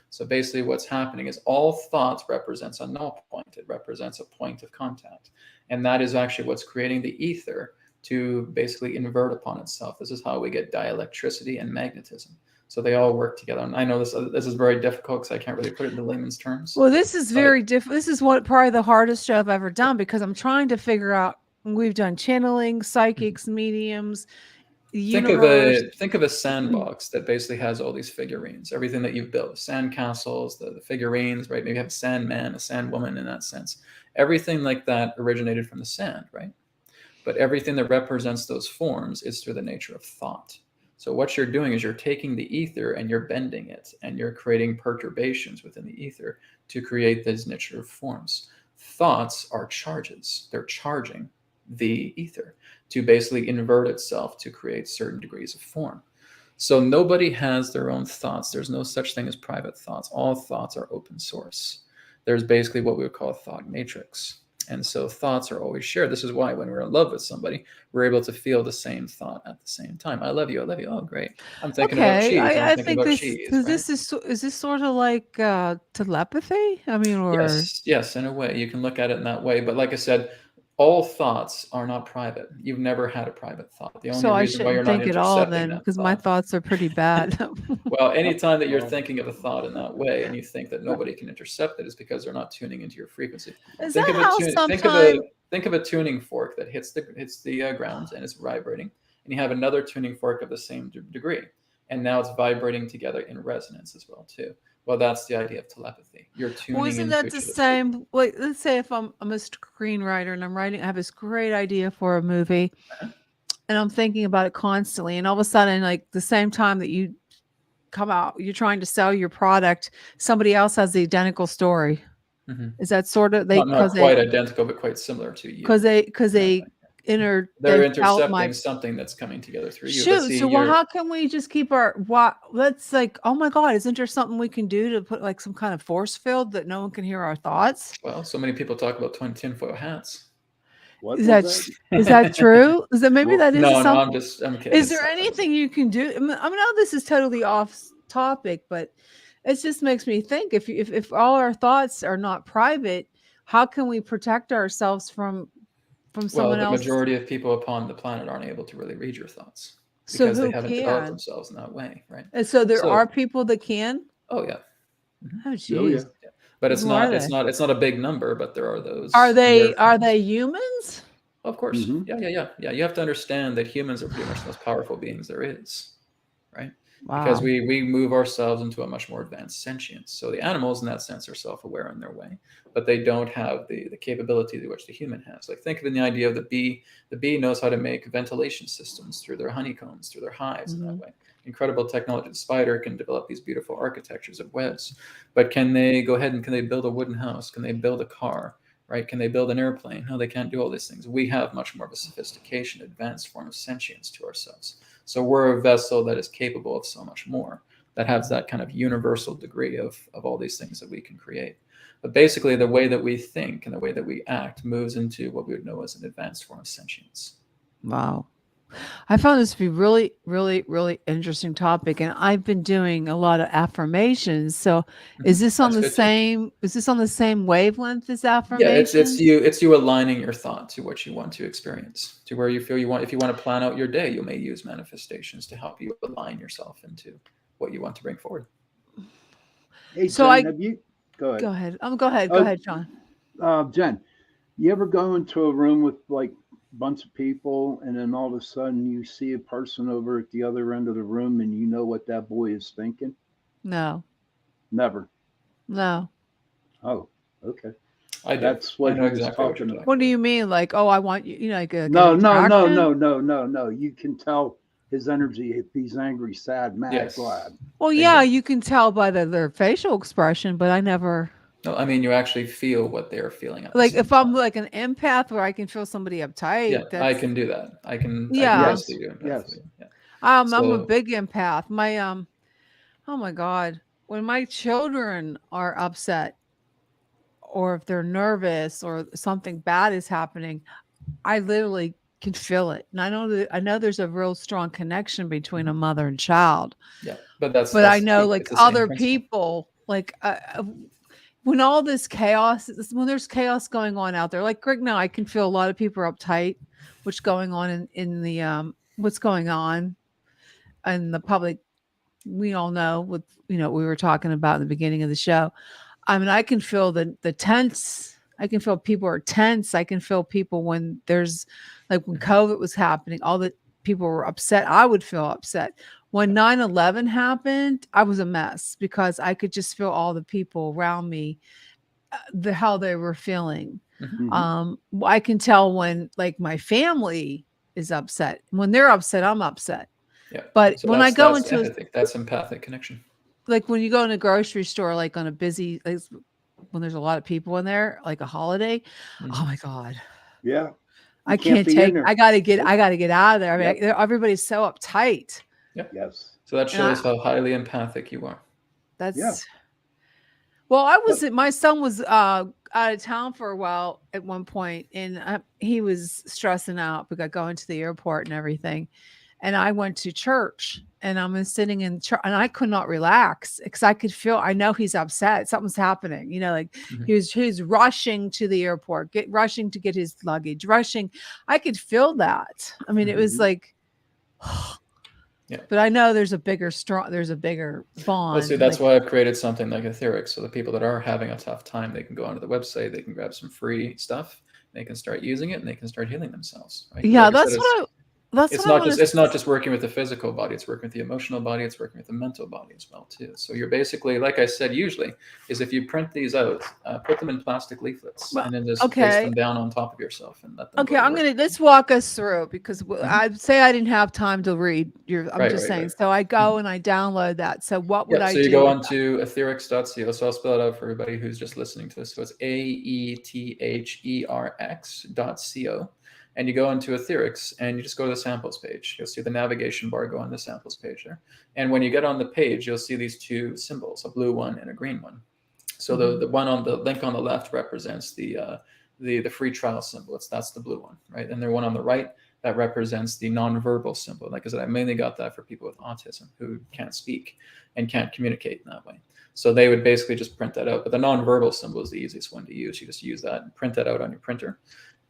So basically what's happening is all thoughts represents a null point. It represents a point of contact. And that is actually what's creating the ether to basically invert upon itself. This is how we get dielectricity and magnetism. So they all work together. And I know this is very difficult because I can't really put it into layman's terms. Well, this is very different. This is what probably the hardest show I've ever done, because I'm trying to figure out, we've done channeling, psychics, mediums, universe. Think of a sandbox that basically has all these figurines, everything that you've built, sand castles, the figurines, right? Maybe you have a sandman, a sandwoman in that sense. Everything like that originated from the sand, right? But everything that represents those forms is through the nature of thought. So what you're doing is you're taking the ether and you're bending it, and you're creating perturbations within the ether to create these nature of forms. Thoughts are charges. They're charging the ether to basically invert itself to create certain degrees of form. So nobody has their own thoughts. There's no such thing as private thoughts. All thoughts are open source. There's basically what we would call a thought matrix. And so thoughts are always shared. This is why when we're in love with somebody, we're able to feel the same thought at the same time. I love you. I love you. Oh, great. I'm thinking about cheese. I think this is this sort of like telepathy? I mean, or yes, in a way. You can look at it in that way. But like I said, all thoughts are not private. You've never had a private thought. The only reason why you're not think at all then, because my thoughts are pretty bad. Well, anytime that you're thinking of a thought in that way and you think that nobody can intercept it, is because they're not tuning into your frequency. Think of a tuning fork that hits the ground and it's vibrating, and you have another tuning fork of the same degree, and now it's vibrating together in resonance as well too. Well, that's the idea of telepathy. You're tuning. Well, isn't that the same? Like, let's say if I'm a screenwriter and I have this great idea for a movie, and I'm thinking about it constantly, and all of a sudden, like the same time that you come out, you're trying to sell your product, somebody else has the identical story. Mm-hmm. Is that sort of not quite identical, but quite similar to you? Because they're intercepting something that's coming together through you. So how can we just keep let's like, oh my God, isn't there something we can do to put like some kind of force field that no one can hear our thoughts? Well, so many people talk about tinfoil hats. Is that true? Is that maybe that is no, something? No, I'm kidding. Is there anything you can do? I know this is totally off topic, but it just makes me think, if all our thoughts are not private, how can we protect ourselves from someone else? The majority of people upon the planet aren't able to really read your thoughts because they haven't developed themselves in that way, right? And so there are people that can. Oh yeah. Oh geez. Yeah. But it's not a big number, but there are those. Are they humans? Of course. Mm-hmm. Yeah. You have to understand that humans are pretty much the most powerful beings there is, right? Wow. Because we move ourselves into a much more advanced sentience. So the animals in that sense are self-aware in their way, but they don't have the capability to which the human has. Like think of the idea of the bee. The bee knows how to make ventilation systems through their honeycombs, through their hives in that way. Incredible technology. The spider can develop these beautiful architectures of webs, but can they go ahead and can they build a wooden house? Can they build a car? Right? Can they build an airplane? No, they can't do all these things. We have much more of a sophistication, advanced form of sentience to ourselves. So we're a vessel that is capable of so much more, that has that kind of universal degree of all these things that we can create. But basically, the way that we think and the way that we act moves into what we would know as an advanced form of sentience. Wow. I found this to be really, really, really interesting topic, and I've been doing a lot of affirmations. So, is this on the same? Is this on the same wavelength as affirmations? Yeah, it's you aligning your thought to what you want to experience, to where you feel you want. If you want to plan out your day, you may use manifestations to help you align yourself into what you want to bring forward. Hey, so Jen, go ahead. Go ahead, John. Jen, you ever go into a room with like bunch of people, and then all of a sudden you see a person over at the other end of the room, and you know what that boy is thinking? No. Never. No. Oh, okay. That's what he was talking about. What do you mean? Like, oh, I want you, like a no. You can tell his energy if he's angry, sad, mad, glad. Well, yeah, you can tell by their facial expression, but I never. No, I mean, you actually feel what they're feeling. Like if I'm like an empath where I can feel somebody uptight. Yeah, I can do that. I can. Yes. I'm a big empath. My oh my God, when my children are upset, or if they're nervous, or something bad is happening, I literally can feel it. And I know there's a real strong connection between a mother and child. Yeah, but I know like other people, like when all this chaos, when there's chaos going on out there, like right now, I can feel a lot of people are uptight, what's going on in the what's going on in the public. We all know with we were talking about in the beginning of the show. I mean, I can feel the tense. I can feel people are tense. I can feel people when there's like when COVID was happening, all the people were upset. I would feel upset. When 9/11 happened, I was a mess because I could just feel all the people around me, how they were feeling. I can tell when like my family is upset. When they're upset, I'm upset. Yeah. But So when I go into empathy. That's empathic connection. like when you go in a grocery store, like on a busy, like, when there's a lot of people in there, like a holiday, oh my God. Yeah. I can't take, I gotta get out of there. I mean, Yep. everybody's so uptight. Yeah. Yes. So that shows how highly empathic you are. That's well, my son was out of town for a while at one point, and he was stressing out because going to the airport and everything. And I went to church, and I'm sitting in church, and I could not relax because I could feel, I know he's upset. Something's happening. Like he was rushing to the airport, rushing to get his luggage, rushing. I could feel that. I mean, it was like, but I know there's a bigger bond. Well, see, that's why I've created something like AetherX. So the people that are having a tough time, they can go onto the website, they can grab some free stuff, they can start using it, and they can start healing themselves. Right? Yeah, like that's it's not just working with the physical body, it's working with the emotional body, it's working with the mental body as well too. So you're basically, like I said, usually is if you print these out, put them in plastic leaflets and then just place them down on top of yourself and let them let's walk us through, because I'd say I didn't have time to read I'm just saying. So I go and I download that. So what would I do? So you go on to AetherX.co. So I'll spell it out for everybody who's just listening to this. So it's AetherX.co. And you go into AetherX and you just go to the samples page. You'll see the navigation bar go on the samples page there. And when you get on the page, you'll see these two symbols, a blue one and a green one. So the one on the link on the left represents the free trial symbol. That's the blue one, right? And the one on the right, that represents the nonverbal symbol. Like I said, I mainly got that for people with autism who can't speak and can't communicate in that way. So they would basically just print that out. But the nonverbal symbol is the easiest one to use. You just use that and print that out on your printer.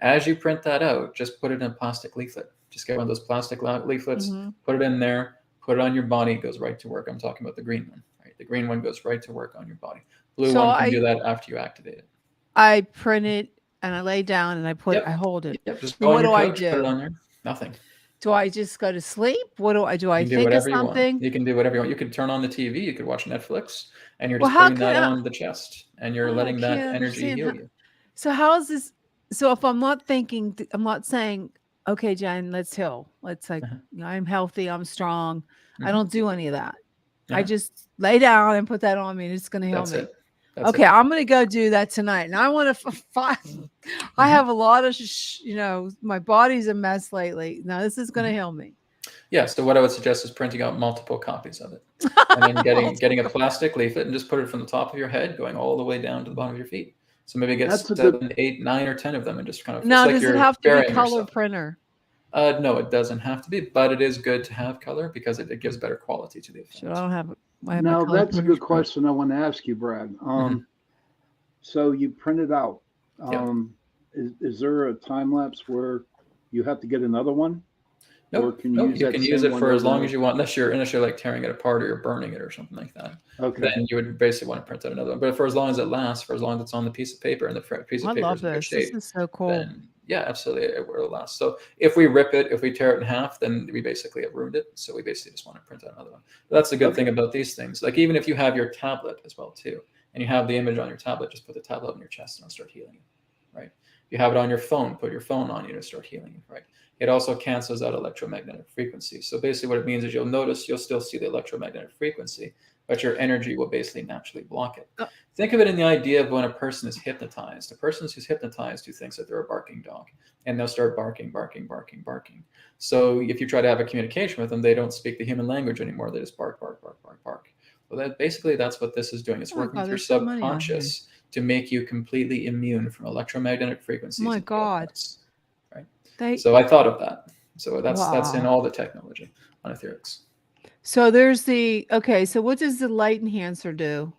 As you print that out, just put it in a plastic leaflet. Just get one of those plastic leaflets, put it in there, put it on your body, it goes right to work. I'm talking about the green one, right? The green one goes right to work on your body. Blue one can do that after you activate it. I print it and I lay down and I hold it. Just go on your couch, put it on there. Nothing. Do I just go to sleep? What do I do? I think of something. You can do whatever you want. You can turn on the TV. You could watch Netflix, and you're just putting that on the chest, and you're letting that energy heal you. So how is this? So if I'm not thinking, I'm not saying, okay, Jen, let's heal. Let's I'm healthy. I'm strong. I don't do any of that. I just lay down and put that on me, and it's going to heal me. Okay, I'm going to go do that tonight. And I want to I have a lot of, my body's a mess lately. Now this is going to heal me. Yeah. So what I would suggest is printing out multiple copies of it, and then getting a plastic leaflet and just put it from the top of your head, going all the way down to the bottom of your feet. So maybe get 7, 8, 9, or 10 of them, and just kind of. Now, does it have to be color printer? No, it doesn't have to be, but it is good to have color because it gives better quality to the effect. So I don't have. Now that's a good question I want to ask you, Brad. So you print it out. Is there a time lapse where you have to get another one? Nope. You can use it for as long as you want, unless you're like tearing it apart or you're burning it or something like that. Okay. Then you would basically want to print out another one. But for as long as it lasts, for as long as it's on the piece of paper and the piece of paper is in good shape. This is so cool. Then, yeah, absolutely, it will last. So if we rip it, if we tear it in half, then we basically have ruined it. So we basically just want to print out another one. But that's the good thing about these things. Like even if you have your tablet as well too, and you have the image on your tablet, just put the tablet on your chest and it'll start healing you, right? If you have it on your phone, put your phone on you to start healing you, right? It also cancels out electromagnetic frequency. So basically what it means is you'll still see the electromagnetic frequency, but your energy will basically naturally block it. Think of it in the idea of when a person is hypnotized. A person who's hypnotized who thinks that they're a barking dog, and they'll start barking, barking, barking, barking. So if you try to have a communication with them, they don't speak the human language anymore. They just bark, bark, bark, bark, bark. Well, that's what this is doing. It's working with your subconscious to make you completely immune from electromagnetic frequencies. Oh my God. Right? So I thought of that. So that's in all the technology on AetherX. So there's so what does the light enhancer do?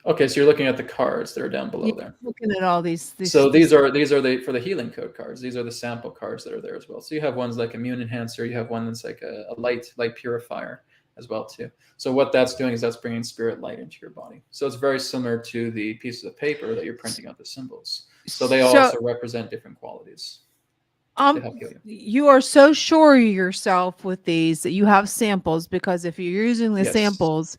Okay, so you're looking at the cards that are down below there. Looking at all these. So these are the for the healing code cards. These are the sample cards that are there as well. So you have ones like immune enhancer. You have one that's like a light purifier as well too. So what that's doing is that's bringing spirit light into your body. So it's very similar to the pieces of paper that you're printing out the symbols. So they also represent different qualities. To help heal you. You are so sure of yourself with these that you have samples, because if you're using the samples,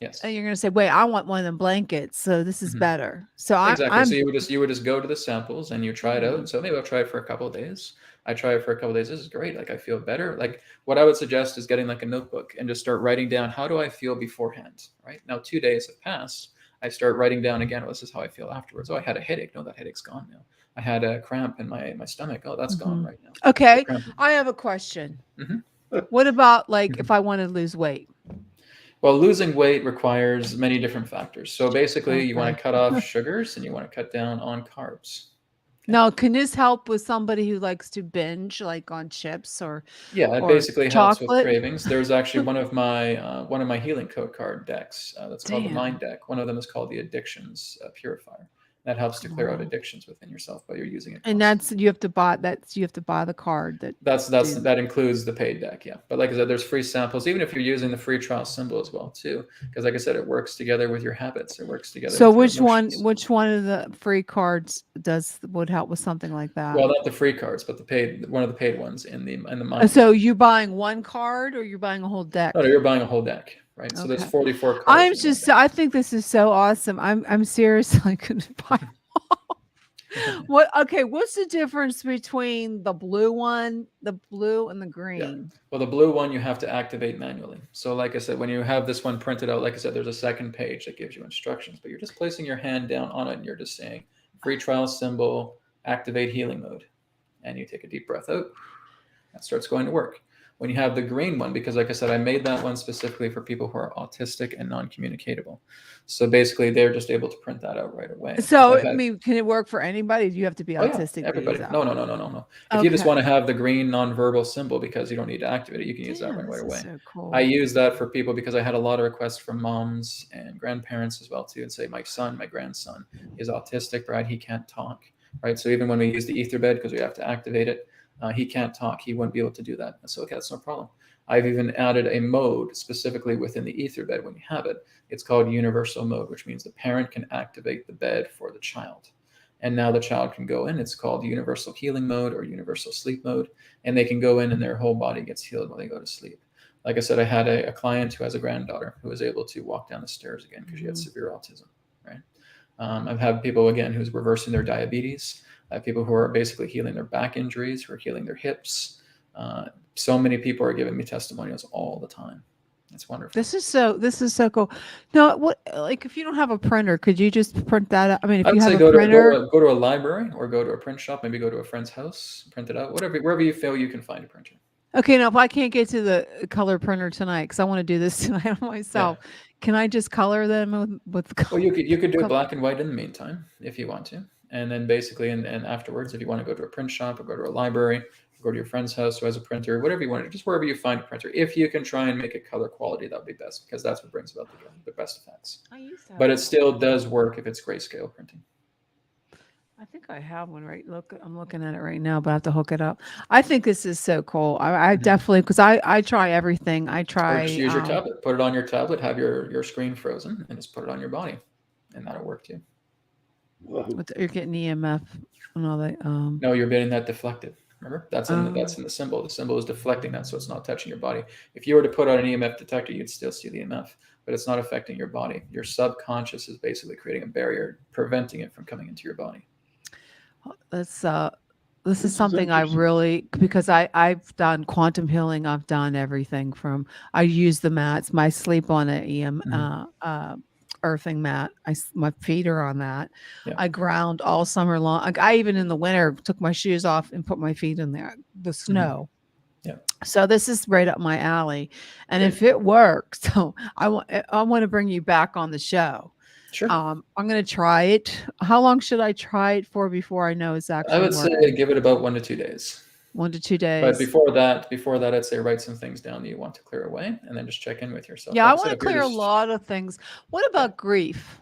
and you're going to say, wait, I want one of them blankets, so this is better. So exactly. So you would just go to the samples and you try it out. So maybe I'll try it for a couple of days. I try it for a couple of days. This is great. Like I feel better. Like what I would suggest is getting like a notebook and just start writing down, how do I feel beforehand? Right now, 2 days have passed. I start writing down again, this is how I feel afterwards. Oh, I had a headache. No, that headache's gone now. I had a cramp in my stomach. Oh, that's gone right now. Okay. I have a question. What about like if I want to lose weight? Well, losing weight requires many different factors. So basically, you want to cut off sugars and you want to cut down on carbs. Now, can this help with somebody who likes to binge, like on chips or it basically helps with cravings. There's actually one of my healing code card decks that's called the Mind Deck. One of them is called the Addictions Purifier. That helps to clear out addictions within yourself by you're using it. And you have to buy the card. That includes the paid deck, yeah. But like I said, there's free samples, even if you're using the free trial symbol as well too, because like I said, it works together with your habits. It works together. So which one of the free cards would help with something like that? Well, not the free cards, but one of the paid ones in the Mind. So you're buying one card or you're buying a whole deck? No, you're buying a whole deck. Right. So there's 44 cards. I think this is so awesome. I'm seriously going to buy them all. What's the difference between the blue and the green? Yeah. Well, the blue one you have to activate manually. So like I said, when you have this one printed out, like I said, there's a second page that gives you instructions, but you're just placing your hand down on it and you're just saying free trial symbol, activate healing mode. And you take a deep breath out. That starts going to work. When you have the green one, because like I said, I made that one specifically for people who are autistic and non-communicatable. So basically they're just able to print that out right away. So can it work for anybody? Do you have to be autistic? Yeah, everybody. No. If you just want to have the green nonverbal symbol because you don't need to activate it, you can use that right away. So cool. I use that for people because I had a lot of requests from moms and grandparents as well too, and say my grandson is autistic, Brad, he can't talk. Right. So even when we use the ether bed, because we have to activate it, he can't talk. He wouldn't be able to do that. So, okay, that's no problem. I've even added a mode specifically within the ether bed when you have it. It's called universal mode, which means the parent can activate the bed for the child. And now the child can go in. It's called universal healing mode or universal sleep mode. And they can go in and their whole body gets healed when they go to sleep. Like I said, I had a client who has a granddaughter who was able to walk down the stairs again because she had severe autism, right? I've had people, again, who's reversing their diabetes. People who are basically healing their back injuries, who are healing their hips. So many people are giving me testimonials all the time. It's wonderful. This is so cool. No, if you don't have a printer, could you just print that out? I mean, if you have a printer, go to a library or go to a print shop. Maybe go to a friend's house, print it out. Wherever you feel you can find a printer. Okay, now if I can't get to the color printer tonight because I want to do this tonight on myself, can I just color them with color? Well, you could do black and white in the meantime if you want to. And then basically, and afterwards, if you want to go to a print shop or go to a library, go to your friend's house who has a printer, whatever you want to, just wherever you find a printer. If you can try and make it color quality, that would be best because that's what brings about the best effects. I used to have but it still does work if it's grayscale printing. I think I have one right. Look, I'm looking at it right now, but I have to hook it up. I think this is so cool. I definitely, because I try everything. I try. Or just use your tablet. Put it on your tablet. Have your screen frozen, and just put it on your body, and that'll work too. You're getting EMF and all that. No, you're getting that deflected. Remember, that's in the symbol. The symbol is deflecting that, so it's not touching your body. If you were to put on an EMF detector, you'd still see the EMF, but it's not affecting your body. Your subconscious is basically creating a barrier, preventing it from coming into your body. This is something I really, because I've done quantum healing. I've done everything from, I use the mats, my sleep on a earthing mat. My feet are on that. Yeah. I ground all summer long. I even in the winter took my shoes off and put my feet in there, the snow. Yeah. So this is right up my alley. And if it works, so I want to bring you back on the show. Sure. I'm going to try it. How long should I try it for before I know it's actually I would working? say give it about 1 to 2 days. 1 to 2 days. But before that, I'd say write some things down that you want to clear away, and then just check in with yourself. Yeah, I want to clear a lot of things. What about grief?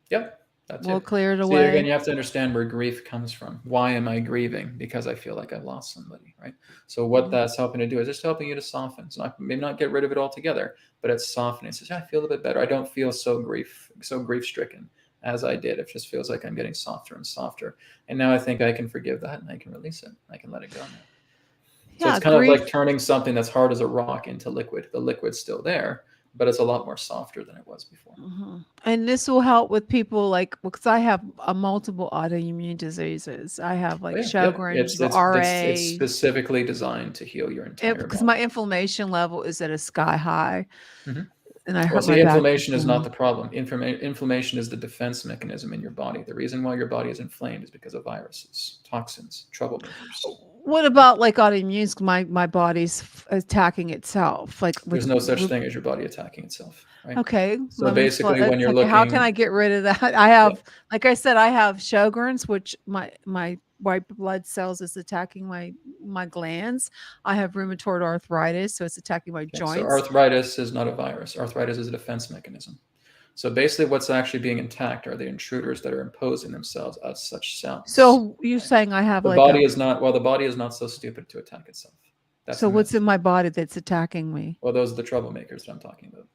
Yep. That's We'll it. clear it See, away. again, you have to understand where grief comes from. Why am I grieving? Because I feel like I've lost somebody, right? So what that's helping to do is just helping you to soften. It's not, maybe not get rid of it altogether, but it's softening. It says, I feel a bit better. I don't feel so grief stricken as I did. It just feels like I'm getting softer and softer. And now I think I can forgive that and I can release it. I can let it go now. So Yeah, it's kind of grief. like turning something that's hard as a rock into liquid. The liquid's still there, but it's a lot more softer than it was before. And this will help with people like, because I have multiple autoimmune diseases. I have like Sjogren's, RA. It's specifically designed to heal your entire Because body. my inflammation level is at a sky high. And I hurt Well, my back. inflammation is not the problem. Inflammation is the defense mechanism in your body. The reason why your body is inflamed is because of viruses, toxins, troublemakers. What about like autoimmune? My body's attacking itself. Like There's no such thing as your body attacking itself, right? Okay. So basically, when you're looking, how can I get rid of that? I have, like I said, I have Sjogren's, which my white blood cells is attacking my glands. I have rheumatoid arthritis, so it's attacking my joints. So arthritis is not a virus. Arthritis is a defense mechanism. So basically what's actually being attacked are the intruders that are imposing themselves as such cells. So you're saying I have the body is not so stupid to attack itself. That's so what's in my body that's attacking me? Well, those are the troublemakers that I'm talking about.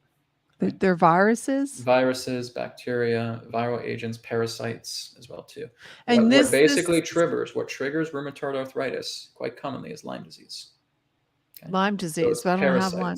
Right? They're viruses? Viruses, bacteria, viral agents, parasites as well too. And what triggers rheumatoid arthritis quite commonly is Lyme disease. Okay? Lyme disease, but I don't have Lyme.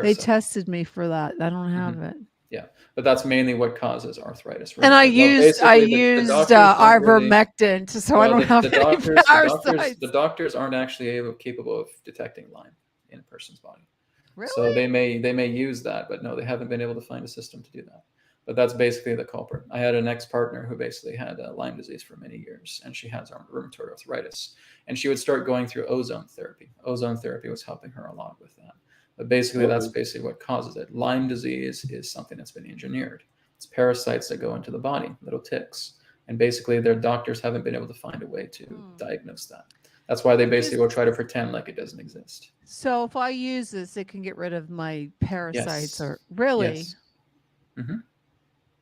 They tested me for that. I don't have it. Yeah, but that's mainly what causes arthritis. And I used ivermectin, so I don't have any parasites. The doctors aren't actually capable of detecting Lyme in a person's body. Really? So they may use that, but no, they haven't been able to find a system to do that. But that's basically the culprit. I had an ex-partner who basically had Lyme disease for many years, and she has rheumatoid arthritis. And she would start going through ozone therapy. Ozone therapy was helping her a lot with that. But basically, that's basically what causes it. Lyme disease is something that's been engineered. It's parasites that go into the body, little ticks. And basically, their doctors haven't been able to find a way to diagnose that. That's why they basically will try to pretend like it doesn't exist. So if I use this, it can get rid of my parasites, or really? Yes.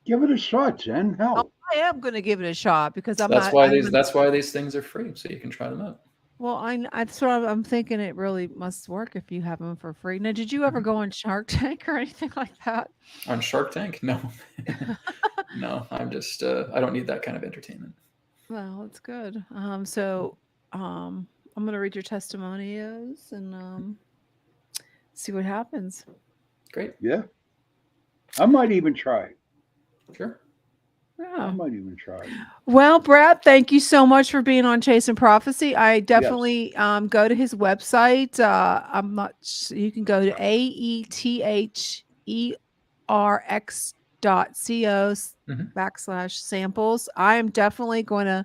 Give it a shot, Jen. Hell. Oh, I am going to give it a shot because that's why these things are free, so you can try them out. Well, I'm thinking it really must work if you have them for free. Now, did you ever go on Shark Tank or anything like that? On Shark Tank? No. No, I'm just, I don't need that kind of entertainment. Well, it's good. So I'm going to read your testimonials and see what happens. Great. Yeah. I might even try it. Sure. I might even try. Well, Brad, thank you so much for being on Chasing Prophecy. I definitely go to his website. You can go to AetherX.co/samples. I am definitely going to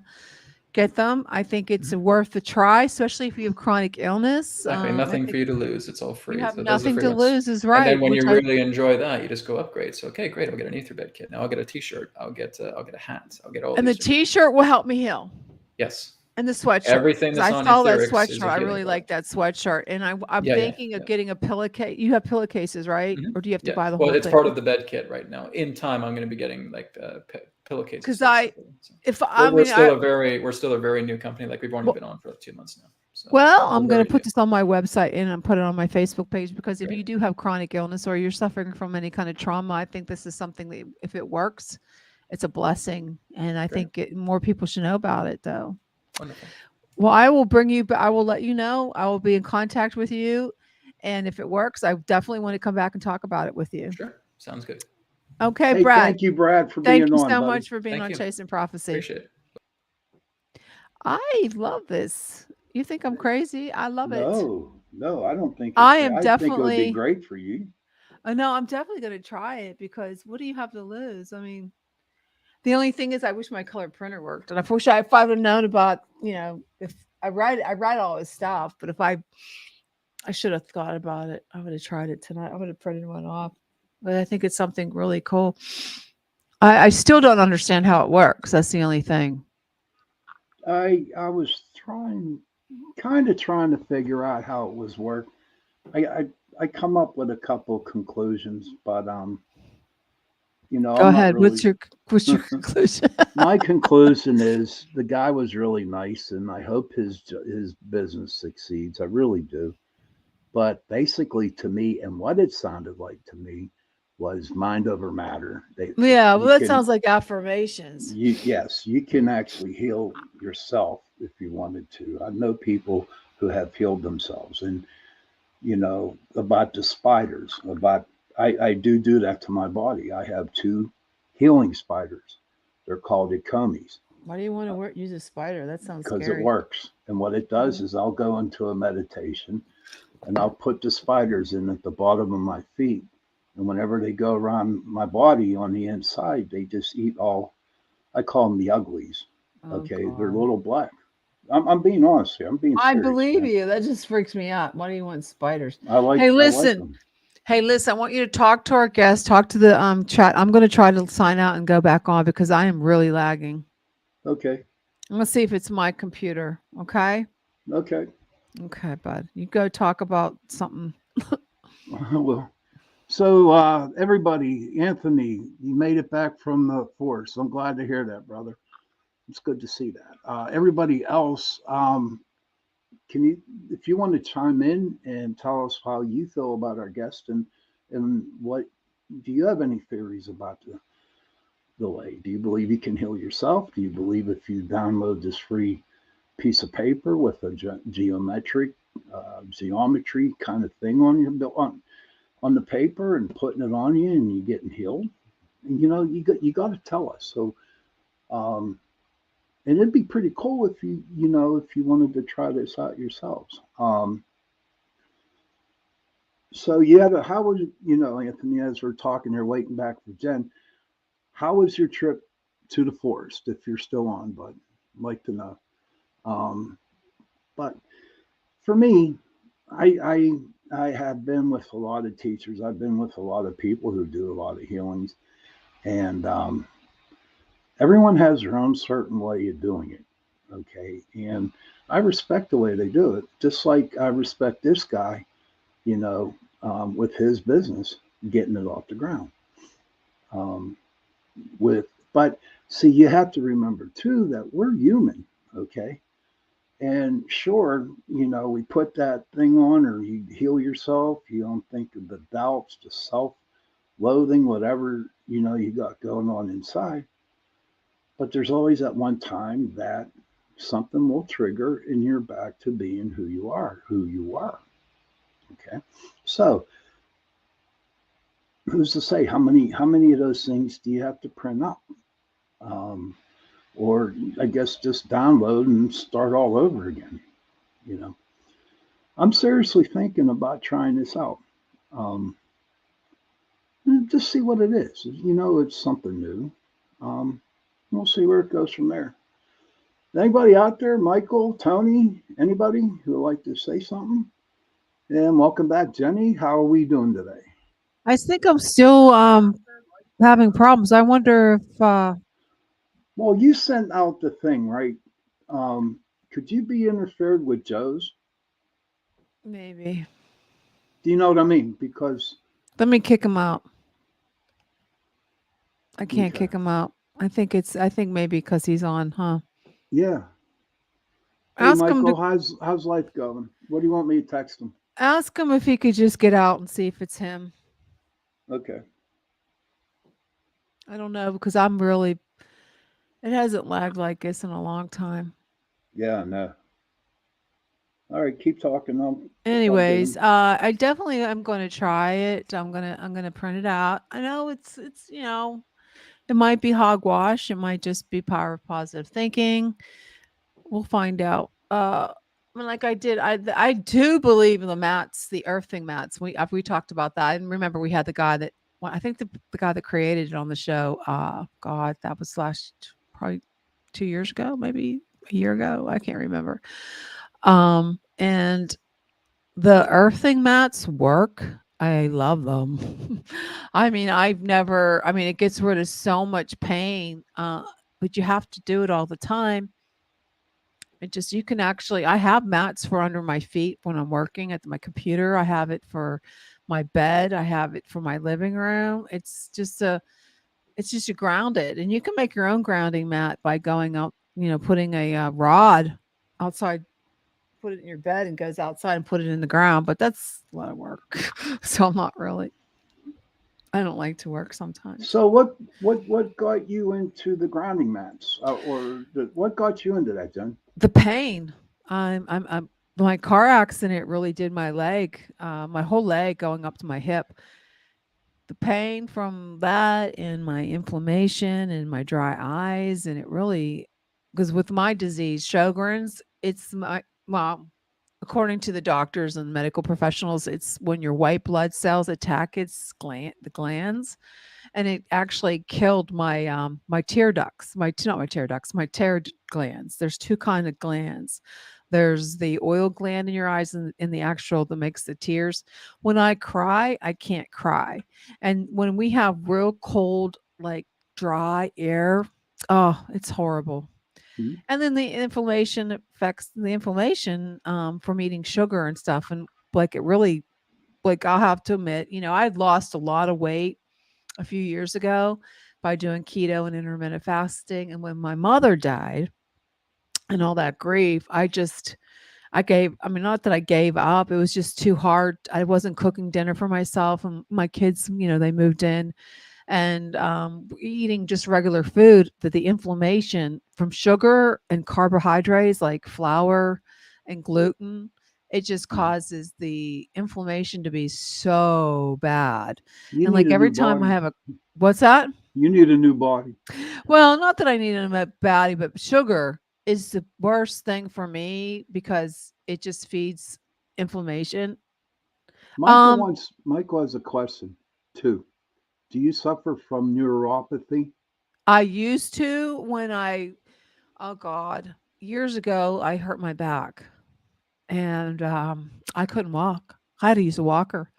get them. I think it's worth a try, especially if you have chronic illness. Exactly. Nothing for you to lose. It's all free. You have nothing to lose, is right. And then when you really enjoy that, you just go upgrade. So, okay, great. I'll get an Aetherbed kit. Now I'll get a T-shirt. I'll get a hat. I'll get all. And the T-shirt will help me heal. Yes. And the sweatshirt. Everything that's on saw AetherX that sweatshirt. I really like that sweatshirt. And I'm thinking of getting a pillowcase. You have pillowcases, right? Or do you have to buy the whole thing? Well, it's part of the bed kit right now. In time, I'm going to be getting like pillowcases. Because we're still a very new company. Like we've only been on for like 2 months now. So I'm going to put this on my website and put it on my Facebook page because if you do have chronic illness or you're suffering from any kind of trauma, I think this is something that if it works, it's a blessing. And I think more people should know about it, though. Wonderful. Well, I will let you know. I will be in contact with you. And if it works, I definitely want to come back and talk about it with you. Sure. Sounds good. Okay, hey, Brad. Thank you, Brad, for being on. Thank you so much for being on Chasing Prophecy. Appreciate it. I love this. You think I'm crazy? I love it. No, I don't think. I think it would be great for you. No, I'm definitely going to try it because what do you have to lose? I mean, the only thing is I wish my color printer worked. And I wish if I would have known about, if I write all this stuff, but if I should have thought about it, I would have tried it tonight. I would have printed one off. But I think it's something really cool. I still don't understand how it works. That's the only thing. I was trying to figure out how it was work. I come up with a couple conclusions, but You know, Go I'm not ahead. really. What's your conclusion? My conclusion is the guy was really nice, and I hope his business succeeds. I really do. But basically, to me, and what it sounded like to me was mind over matter. Yeah, well, You that can, sounds like affirmations. yes, you can actually heal yourself if you wanted to. I know people who have healed themselves, and about the spiders. I do that to my body. I have two healing spiders. They're called ikomis Why do you want to use a spider? That sounds because it scary. works. And what it does is I'll go into a meditation and I'll put the spiders in at the bottom of my feet. And whenever they go around my body on the inside, they just eat all, I call them the uglies. Oh Okay. They're God. little black. I'm being honest here. I'm being I serious. believe Man. you. That just freaks me out. Why do you want spiders? I like Hey, I like listen. them. Hey, listen, I want you to talk to our guest, talk to the chat. I'm going to try to sign out and go back on because I am really lagging. Okay. I'm going to see if it's my computer. Okay. Okay. Okay, bud. You go talk about something. Well, so everybody, Anthony, you made it back from the force. I'm glad to hear that, brother. It's good to see that. Everybody else, can you, if you want to chime in and tell us how you feel about our guest and what do you have any theories about the delay? Do you believe you can heal yourself? Do you believe if you download this free piece of paper with a geometry kind of thing on the paper and putting it on you and you getting healed? And, you got to tell us. So, and it'd be pretty cool if if you wanted to try this out yourselves. So yeah, how was Anthony, as we're talking here, waiting back for Jen, how was your trip to the forest? If you're still on, bud, I'd like to know. Um, but for me, I have been with a lot of teachers. I've been with a lot of people who do a lot of healings, and everyone has their own certain way of doing it. Okay, and I respect the way they do it, just like I respect this guy, with his business getting it off the ground. Um, but see, you have to remember too that we're human. Okay, and sure, we put that thing on, or you heal yourself. You don't think of the doubts, the self-loathing, whatever you got going on inside. But there's always that one time that something will trigger and you're back to being who you are. Okay. So who's to say how many of those things do you have to print up? Or I guess just download and start all over again. I'm seriously thinking about trying this out. Just see what it is. It's something new. We'll see where it goes from there. Anybody out there, Michael, Tony, anybody who would like to say something? And welcome back, Jenny. How are we doing today? I think I'm still having problems. I wonder if well, you sent out the thing, right? Could you be interfered with Joe's? maybe. Do you know what I mean? Because Let me kick him out. I can't Okay. kick him out. I think maybe because he's on, huh? Yeah. Hey, Ask Michael, him to how's life going? What do you want me to text him? ask him if he could just get out and see if it's him. Okay. I don't know because it hasn't lagged like this in a long time. Yeah, no. All right, keep talking. Anyways, I definitely am going to try it. I'm gonna print it out. I know it's it might be hogwash. It might just be power of positive thinking. We'll find out. Like I do believe in the mats, the earthing mats. We talked about that. And remember, we had the guy that I think the guy that created it on the show. God, that was probably 2 years ago, maybe a year ago. I can't remember. And the earthing mats work. I love them. I mean, it gets rid of so much pain, but you have to do it all the time. You can actually, I have mats for under my feet when I'm working at my computer. I have it for my bed. I have it for my living room. It's just It's just you ground it, and you can make your own grounding mat by going out, putting a rod outside, put it in your bed and goes outside and put it in the ground. But that's a lot of work. So I'm not really, I don't like to work sometimes. So what got you into the grounding mats, what got you into that, Jen? The pain. I'm my car accident really did my leg, my whole leg going up to my hip. The pain from that and my inflammation and my dry eyes, and it really, because with my disease, Sjogren's, it's my, well, according to the doctors and medical professionals, it's when your white blood cells attack the glands, and it actually killed my tear ducts, not my tear ducts, my tear glands. There's two kind of glands. There's the oil gland in your eyes, and the actual that makes the tears. When I cry, I can't cry. And when we have real cold, like dry air, oh, it's horrible. Mhm. And then the inflammation affects the inflammation from eating sugar and stuff. And like it really, like I'll have to admit, I'd lost a lot of weight a few years ago by doing keto and intermittent fasting. And when my mother died and all that grief, I mean, not that I gave up, it was just too hard. I wasn't cooking dinner for myself, and my kids, they moved in, and eating just regular food, that the inflammation from sugar and carbohydrates like flour and gluten, it just causes the inflammation to be so bad. You And need like a every new time I body. have what's that? You need a new body. Well, not that I need a body, but sugar is the worst thing for me because it just feeds inflammation. Um, Michael has a question too. Do you suffer from neuropathy? I used to oh God, years ago, I hurt my back, and I couldn't walk. I had to use a walker.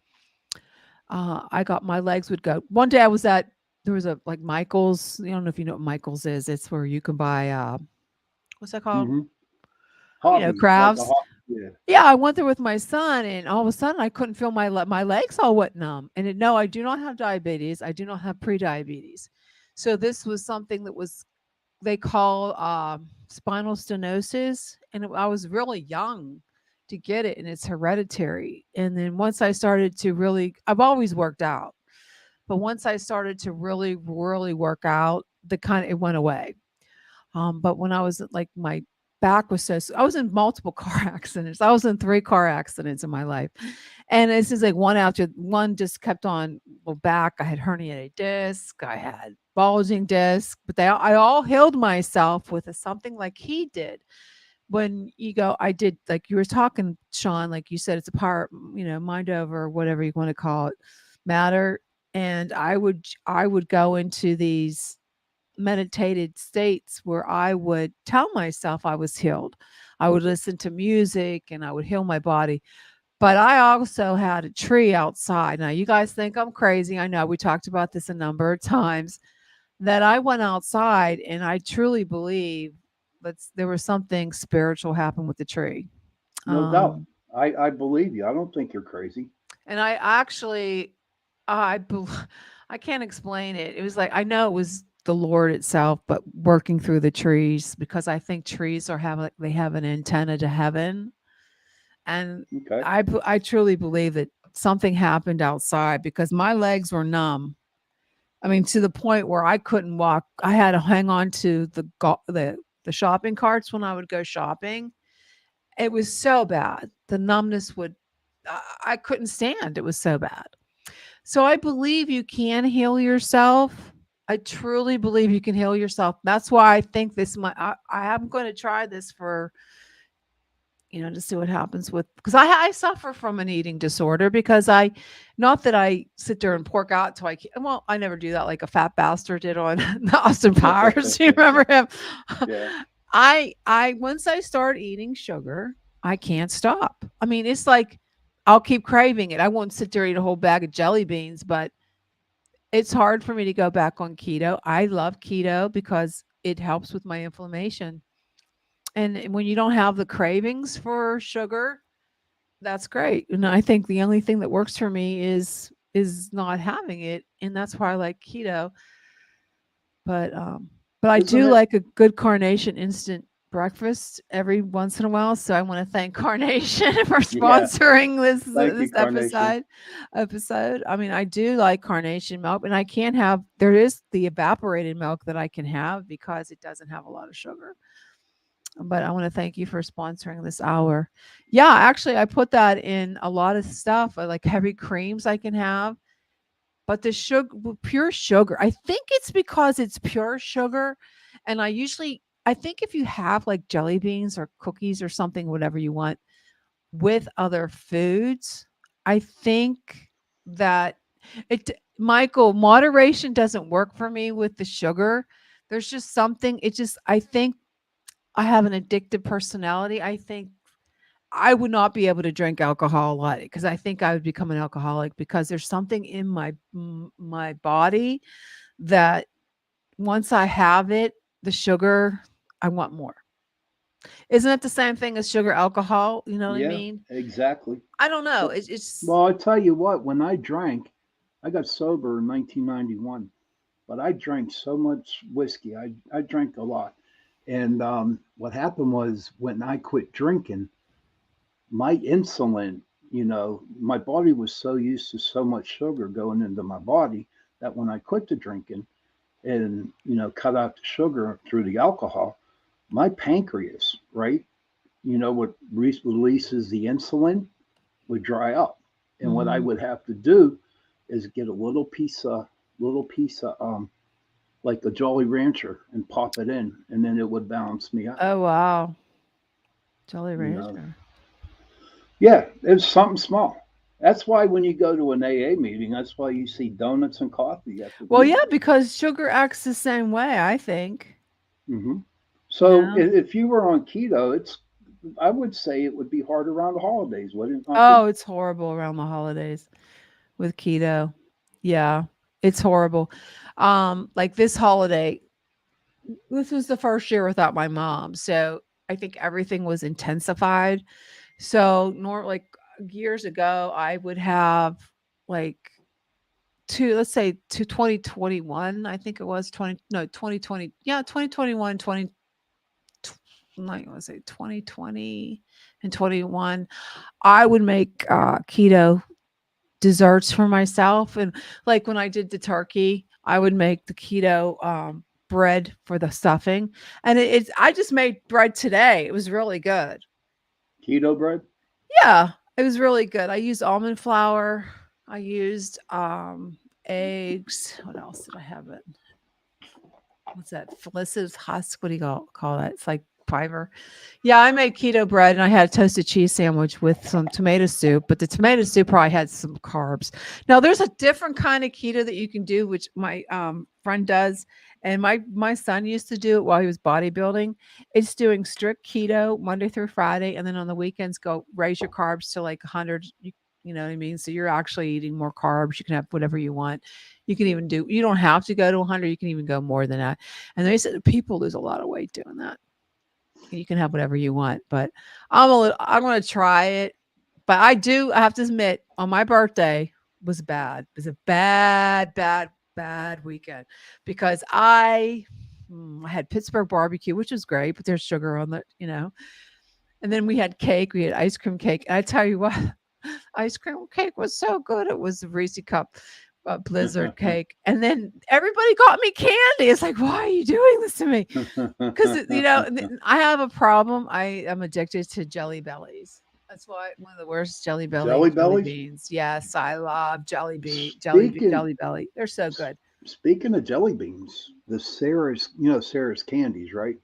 I got my legs would go. One day I was there was a like Michael's. I don't know if you know what Michael's is. It's where you can buy what's that called? Hmm. Hobby, like a Crafts. hobby. Yeah. Yeah, I went there with my son, and all of a sudden I couldn't feel my legs all went numb. And no, I do not have diabetes. I do not have pre-diabetes. So this was something that was they call spinal stenosis, and I was really young to get it, and it's hereditary. And then once I started to really, I've always worked out, but once I started to really, really work out, it went away. But when I was like my back was I was in multiple car accidents. I was in 3 car accidents in my life. And it's just like one after one just kept on back. I had herniated disc, I had bulging disc, but I all healed myself with something like he did. When you go, I did like you were talking, Shawn, like you said, it's a power, mind over whatever you want to call it, matter. And I would go into these meditated states where I would tell myself I was healed. I would listen to music and I would heal my body. But I also had a tree outside. Now, you guys think I'm crazy. I know we talked about this a number of times, that I went outside and I truly believe that there was something spiritual happened with the tree. No doubt. Um, I believe you. I don't think you're crazy. and I actually, I, bel- I can't explain it. It was like, I know it was the Lord itself, but working through the trees, because I think trees they have an antenna to heaven. And Okay. I truly believe that something happened outside because my legs were numb. I mean, to the point where I couldn't walk. I had to hang on to the shopping carts when I would go shopping. It was so bad. The numbness I couldn't stand. It was so bad. So I believe you can heal yourself. I truly believe you can heal yourself. That's why I think I am going to try this for, to see what happens because I suffer from an eating disorder because not that I sit there and pork out till well, I never do that like a fat bastard did on Austin Powers. You remember him? Yeah. Once I start eating sugar, I can't stop. I mean, it's like, I'll keep craving it. I won't sit there and eat a whole bag of jelly beans, but it's hard for me to go back on keto. I love keto because it helps with my inflammation. And when you don't have the cravings for sugar, that's great. And I think the only thing that works for me is not having it. And that's why I like keto. But I do like a good Carnation instant breakfast every once in a while. So I want to thank Carnation for sponsoring this episode. I mean, I do like Carnation milk, and there is the evaporated milk that I can have because it doesn't have a lot of sugar. But I want to thank you for sponsoring this hour. Yeah, actually, I put that in a lot of stuff, like heavy creams I can have. But the sugar, pure sugar, I think it's because it's pure sugar. And I think if you have like jelly beans or cookies or something, whatever you want with other foods, I think that Michael, moderation doesn't work for me with the sugar. There's just something, I think I have an addictive personality. I think I would not be able to drink alcohol a lot because I think I would become an alcoholic because there's something in my body that once I have it, the sugar, I want more. Isn't it the same thing as sugar alcohol? You know what I mean? Exactly. I don't know. It's Well, I tell you what, when I drank, I got sober in 1991, but I drank so much whiskey. I drank a lot. And what happened was when I quit drinking, my insulin, my body was so used to so much sugar going into my body that when I quit the drinking and, cut out the sugar through the alcohol, my pancreas, right, what releases the insulin would dry up. And what I would have to do is get a little piece of like a Jolly Rancher and pop it in, and then it would balance me out. Oh, wow. Jolly Rancher. Yeah, it's something small. That's why when you go to an AA meeting, that's why you see donuts and coffee. Well, yeah, because sugar acts the same way, I think. Mm-hmm. So if you were on keto, I would say it would be hard around the holidays, wouldn't it? Oh, it's horrible around the holidays with keto. Yeah, it's horrible. Like this holiday, this was the first year without my mom. So I think everything was intensified. So like years ago, I would have like let's say to 2021, I think it was 2020. Yeah, 2021, like, let's say 2020 and 21, I would make keto desserts for myself. And like when I did the turkey, I would make the keto bread for the stuffing. And I just made bread today. It was really good. Keto bread? Yeah, it was really good. I used almond flour. I used eggs. What else did I have it? What's that? Felicita's husk. What do you call that? It's like fiber. Yeah, I made keto bread and I had a toasted cheese sandwich with some tomato soup, but the tomato soup probably had some carbs. Now there's a different kind of keto that you can do, which my friend does. And my son used to do it while he was bodybuilding. It's doing strict keto Monday through Friday. And then on the weekends, go raise your carbs to like 100. You know what I mean? So you're actually eating more carbs. You can have whatever you want. You can even you don't have to go to 100. You can even go more than that. And they said people lose a lot of weight doing that. You can have whatever you want, but I'm going to try it. But I have to admit, on my birthday was bad. It was a bad weekend because I had Pittsburgh barbecue, which was great, but there's sugar on it, And then we had cake. We had ice cream cake. And I tell you what, ice cream cake was so good. It was a Reese cup blizzard cake. And then everybody got me candy. It's like, why are you doing this to me? Because, I have a problem. I am addicted to Jelly Bellies. That's why one of the worst Jelly beans. Yes, I love Jelly Belly. They're so good. Speaking of jelly beans, the Sarah's candies, right?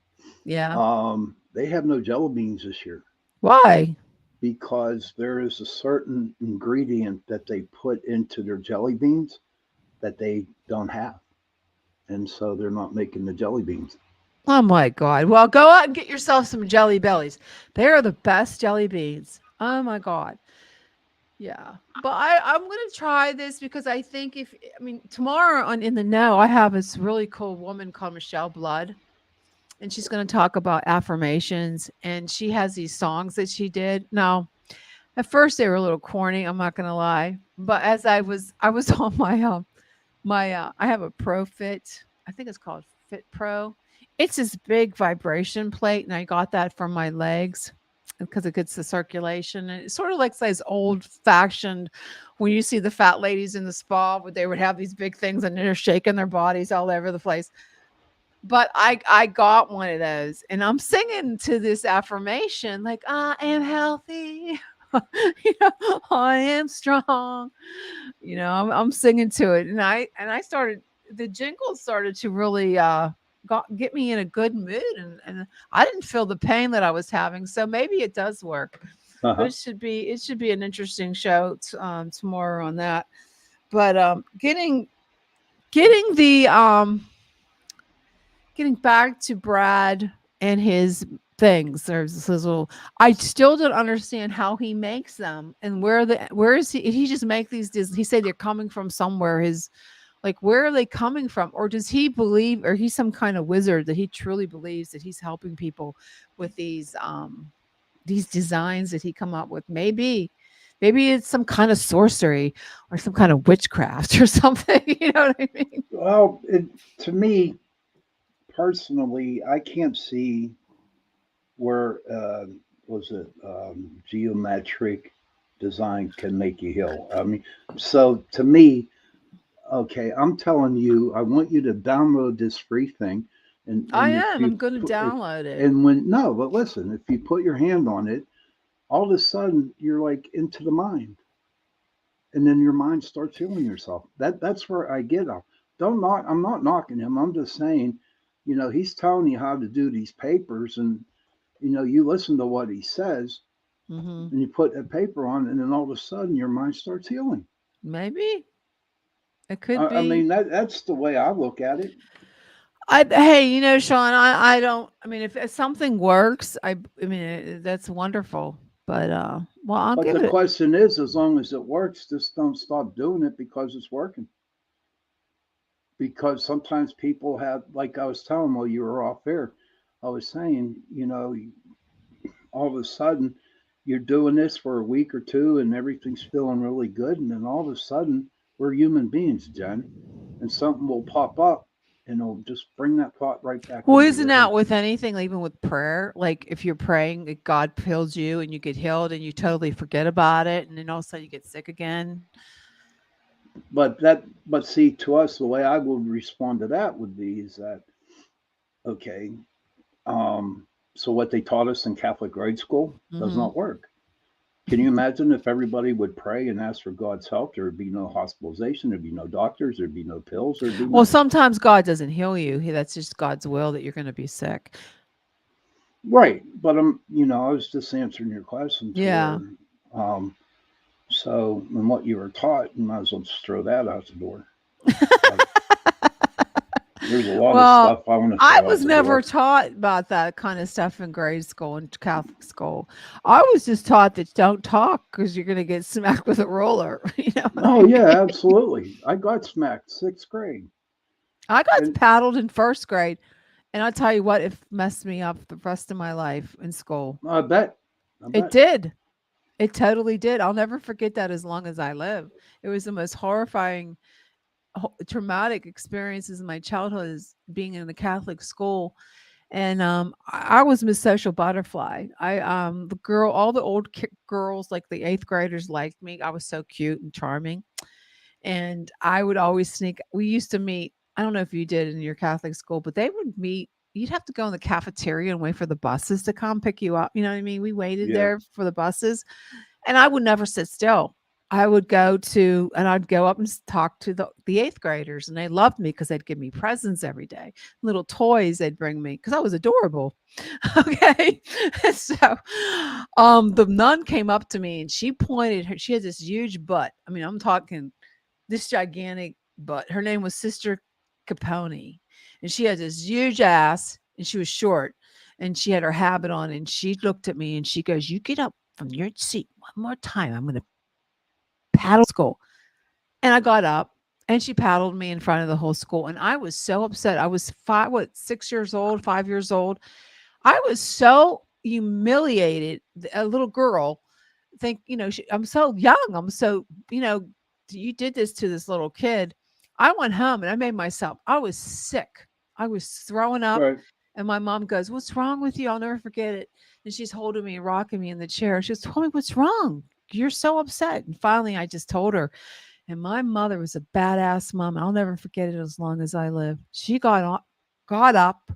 Yeah. They have no jelly beans this year. Why? Because there is a certain ingredient that they put into their jelly beans that they don't have. And so they're not making the jelly beans. Oh my God. Well, go out and get yourself some Jelly Bellies. They are the best jelly beans. Oh my God. Yeah. But I'm going to try this because I think tomorrow on In the Know, I have this really cool woman called Michelle Blood. And she's going to talk about affirmations. And she has these songs that she did. Now, at first they were a little corny. I'm not going to lie. But as I was on my I have a ProFit. I think it's called Fit Pro. It's this big vibration plate, and I got that from my legs because it gets the circulation. And it's sort of like those old fashioned when you see the fat ladies in the spa, where they would have these big things and they're shaking their bodies all over the place. But I got one of those, and I'm singing to this affirmation like, I am healthy. I am strong. I'm singing to it, and I started, the jingle started to really get me in a good mood, and I didn't feel the pain that I was having. So maybe it does work. But it should be an interesting show tomorrow on that. But getting back to Brad and his things. There's this little, I still don't understand how he makes them, and where is he just make these, he said they're coming from somewhere. Where are they coming from? Or does he believe, or he's some kind of wizard that he truly believes that he's helping people with these designs that he come up with? Maybe it's some kind of sorcery or some kind of witchcraft or something. You know what I mean? Well, to me personally, I can't see where geometric design can make you heal. I mean, so to me, okay, I'm telling you, I want you to download this free thing. And I'm going to download it. And but listen, if you put your hand on it, all of a sudden you're like into the mind, and then your mind starts healing yourself. That's where I get off. I'm not knocking him. I'm just saying, he's telling you how to do these papers, and you listen to what he says, and you put a paper on, and then all of a sudden your mind starts healing. Maybe it could be. I mean, that's the way I look at it. Hey, Shawn, I don't. I mean, if something works, I mean, that's wonderful. But I'll give it. But the question is, as long as it works, just don't stop doing it because it's working. Because sometimes people have, like I was telling while you were off air, I was saying, all of a sudden you're doing this for a week or two and everything's feeling really good. And then all of a sudden we're human beings, Jen, and something will pop up and it'll just bring that thought right back. Well, isn't that with anything, even with prayer? Like if you're praying that God heals you and you get healed and you totally forget about it, and then all of a sudden you get sick again. But see, to us, the way I would respond to that would be is that, okay, so what they taught us in Catholic grade school does not work. Can you imagine if everybody would pray and ask for God's help? There would be no hospitalization. There'd be no doctors. There'd be no pills. Well, sometimes God doesn't heal you. That's just God's will that you're going to be sick. Right. But I was just answering your question. Yeah. So, and what you were taught, you might as well just throw that out the door. There's a lot of stuff I want to throw I out was the never door. taught about that kind of stuff in grade school and Catholic school. I was just taught that don't talk because you're going to get smacked with a ruler. Oh, yeah, absolutely. I got smacked 6th grade. I got paddled in 1st grade. And I'll tell you what, it messed me up the rest of my life in school. I bet. It did. It totally did. I'll never forget that as long as I live. It was the most horrifying, traumatic experiences in my childhood, is being in the Catholic school. And I was Miss Social Butterfly. All the old girls, like the 8th graders, liked me. I was so cute and charming. And I would always sneak. We used to meet. I don't know if you did in your Catholic school, but they would meet. You'd have to go in the cafeteria and wait for the buses to come pick you up. You know what I mean? We waited there for the buses, and I would never sit still. I would I'd go up and talk to the 8th graders, and they loved me because they'd give me presents every day, little toys they'd bring me because I was adorable. Okay. So, the nun came up to me and she had this huge butt. I mean, I'm talking this gigantic butt. Her name was Sister Capone. And she had this huge ass, and she was short, and she had her habit on, and she looked at me and she goes, "You get up from your seat one more time. I'm going to paddle school." And I got up, and she paddled me in front of the whole school. And I was so upset. I was 5 years old. I was so humiliated. A little girl I'm so young. You did this to this little kid. I went home and I made myself, I was sick. I was throwing up. Right. And my mom goes, "What's wrong with you?" I'll never forget it. And she's holding me and rocking me in the chair. She goes, "Tell me what's wrong. You're so upset." And finally, I just told her. And my mother was a badass mom. I'll never forget it as long as I live. She got up,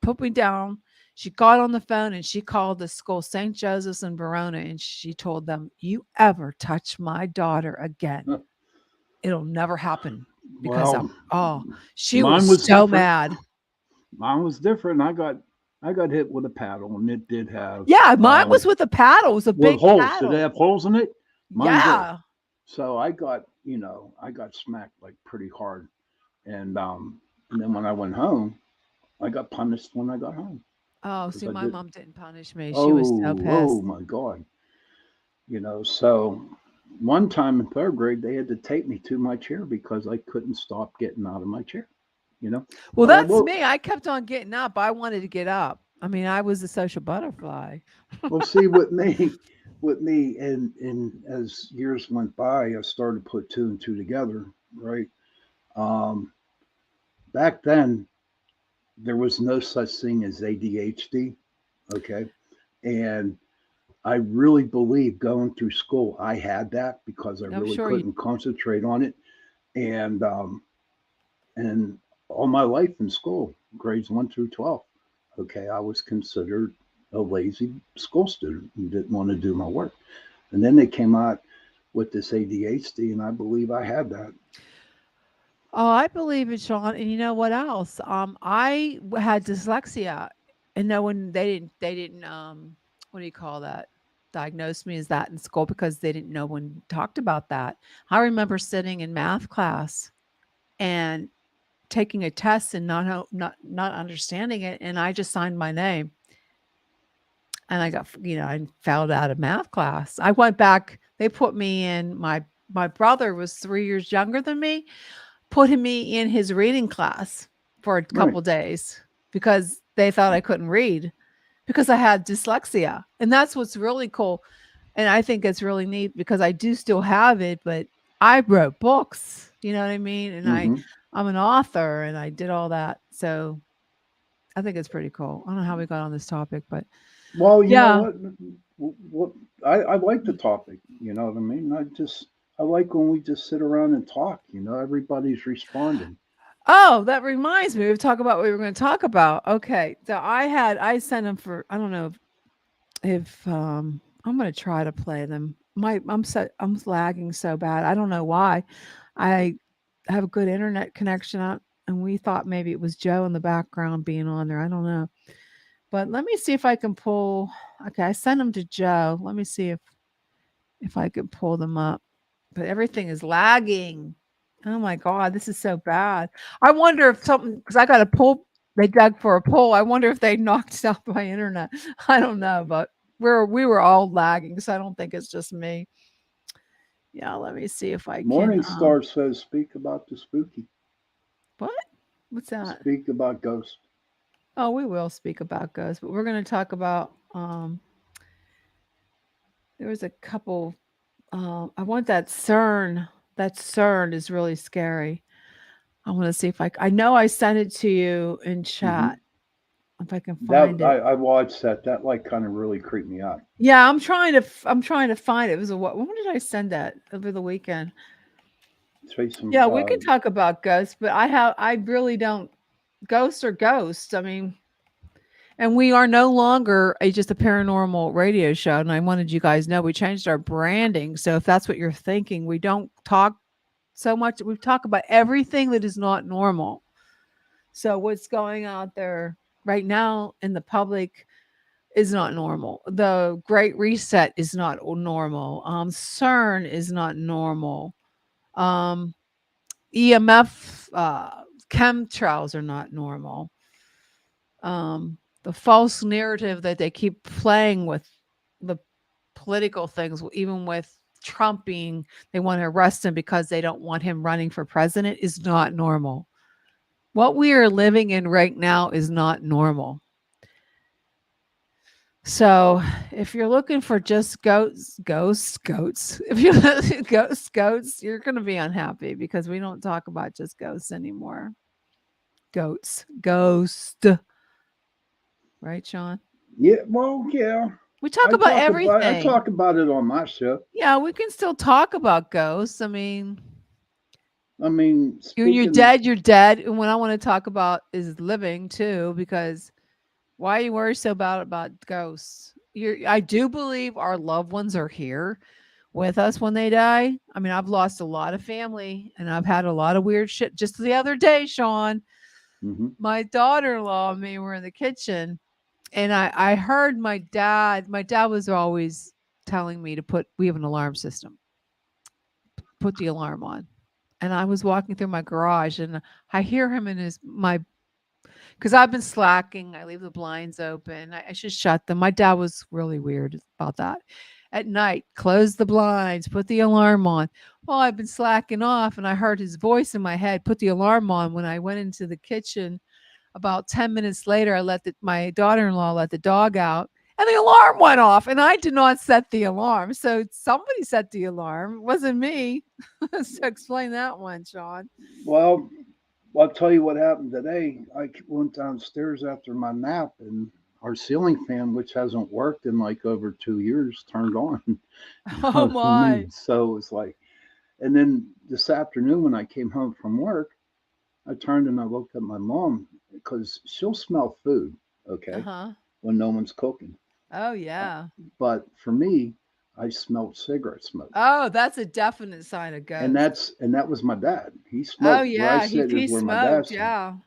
put me down. She got on the phone and she called the school, St. Joseph's in Verona, and she told them, "You ever touch my daughter again, it'll never happen." Because Well, she mine was was so different. mad. Mine was different. I got hit with a paddle, and it did have Yeah, mine was with a paddle. It was a with big holes. paddle. Did it have holes in it? Mine Yeah. did. So I got smacked like pretty hard, and then when I went home, I got punished when I got home. Oh, 'Cause see, I my did. mom didn't punish me. She was so Oh pissed. my God. So one time in third grade, they had to take me to my chair because I couldn't stop getting out of my chair. You know, Well, but I that's will. me. I kept on getting up. I wanted to get up. I mean, I was a social butterfly. Well, see, with me, and as years went by, I started to put two and two together. Right. Um, Back then, there was no such thing as ADHD. Okay, and I really believe going through school, I had that because I I'm really sure you. couldn't concentrate on it, and and all my life in school, grades 1 through 12. Okay, I was considered a lazy school student and didn't want to do my work. And then they came out with this ADHD, and I believe I had that. Oh, I believe it, Shawn. And you know what else? Had dyslexia, and no one they didn't what do you call that? Diagnose me as that in school because they didn't. No one talked about that. I remember sitting in math class and taking a test and not understanding it, and I just signed my name, and I got I failed out of math class. I went back. They put me in my brother was 3 years younger than me, put me in his reading class for a Right. couple days because they thought I couldn't read because I had dyslexia. And that's what's really cool. And I think it's really neat because I do still have it, but I wrote books, you know what I mean? And Hmm. I'm an author and I did all that. So I think it's pretty cool. I don't know how we got on this topic, but Well, you know yeah. what? What I like the topic. You know what I mean? I like when we just sit around and talk. Everybody's responding. Oh, that reminds me. We talk about what we were going to talk about. Okay. So I sent them for, I don't know if I'm gonna try to play them. I'm lagging so bad. I don't know why. I have a good internet connection up, and we thought maybe it was Joe in the background being on there. I don't know. But let me see if I can pull. Okay, I sent them to Joe. Let me see if I could pull them up. But everything is lagging. Oh my god, this is so bad. I wonder if something because I got a pull. They dug for a poll. I wonder if they knocked out my internet. I don't know, but we were all lagging, so I don't think it's just me. Yeah, let me see if I can. Morningstar says, "Speak about the spooky. What? What's that? Speak about ghosts." Oh, we will speak about ghosts, but we're going to talk about. There was a couple. I want that CERN. That CERN is really scary. I want to see if I know I sent it to you in Hmm. chat. If I can That find it. I watched that. That like kind of really creeped me out. Yeah, I'm trying to find it. It was a what? When did I send that? Over the weekend. Say some. Yeah, we can talk about ghosts, but I really don't. Ghosts are ghosts. I mean, and we are no longer just a paranormal radio show. And I wanted you guys to know we changed our branding. So if that's what you're thinking, we don't talk so much. We talk about everything that is not normal. So what's going out there right now in the public is not normal. The Great Reset is not normal. CERN is not normal. Um, EMF chemtrails are not normal. The false narrative that they keep playing with the political things, even with Trump being, they want to arrest him because they don't want him running for president, is not normal. What we are living in right now is not normal. So if you're looking for just goats, if you're goats, you're going to be unhappy because we don't talk about just ghosts anymore. goats. Ghost. Right, Shawn? Yeah, well, yeah. We talk about I everything. talk about it on my show. Yeah, we can still talk about ghosts. I mean, when you're speaking, dead, you're dead. And what I want to talk about is living too, because why are you worried so about ghosts? I do believe our loved ones are here with us when they die. I mean, I've lost a lot of family and I've had a lot of weird shit. Just the other day, Shawn, my daughter-in-law and me were in the kitchen, and I heard my dad was always telling me we have an alarm system. Put the alarm on. And I was walking through my garage and I hear him in because I've been slacking. I leave the blinds open. I should shut them. My dad was really weird about that. At night, close the blinds, put the alarm on. Well, I've been slacking off and I heard his voice in my head, put the alarm on. When I went into the kitchen, about 10 minutes later, I my daughter-in-law let the dog out and the alarm went off and I did not set the alarm. So somebody set the alarm. It wasn't me. So explain that one, Shawn. well, I'll tell you what happened today. I went downstairs after my nap, and our ceiling fan, which hasn't worked in like over 2 years, turned on. Oh my. So it's like, and then this afternoon when I came home from work, I turned and I looked at my mom because she'll smell food, okay, when no one's cooking. Oh yeah. But for me, I smelled cigarette smoke. Oh, that's a definite sign of ghost. And that was my dad. He smoked. Oh yeah, where I sit he is where smoked. my dad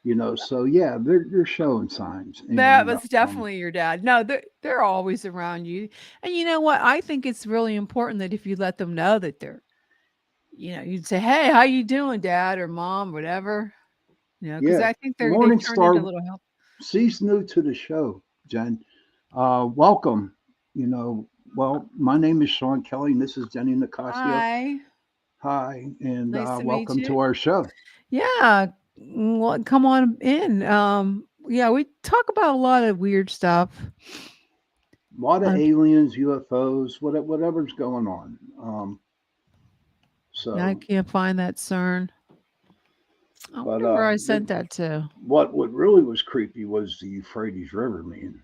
Yeah. So yeah, they're showing signs. That was definitely your dad. No, they're always around you. And you know what? I think it's really important that if you let them know that you'd say, "Hey, how you doing, Dad or Mom, whatever." Because I think they turn into a little help. She's new to the show, Jen. Welcome. Well, my name is Shawn Kelly, and this is Jennie Hi. Hi, and Nice to welcome meet you. to our show. Yeah. Well, come on in. Yeah, we talk about a lot of weird stuff. A lot of aliens, UFOs, whatever's going on. So I can't find that CERN. I wonder where I sent that to. What really was creepy was the Euphrates River, man.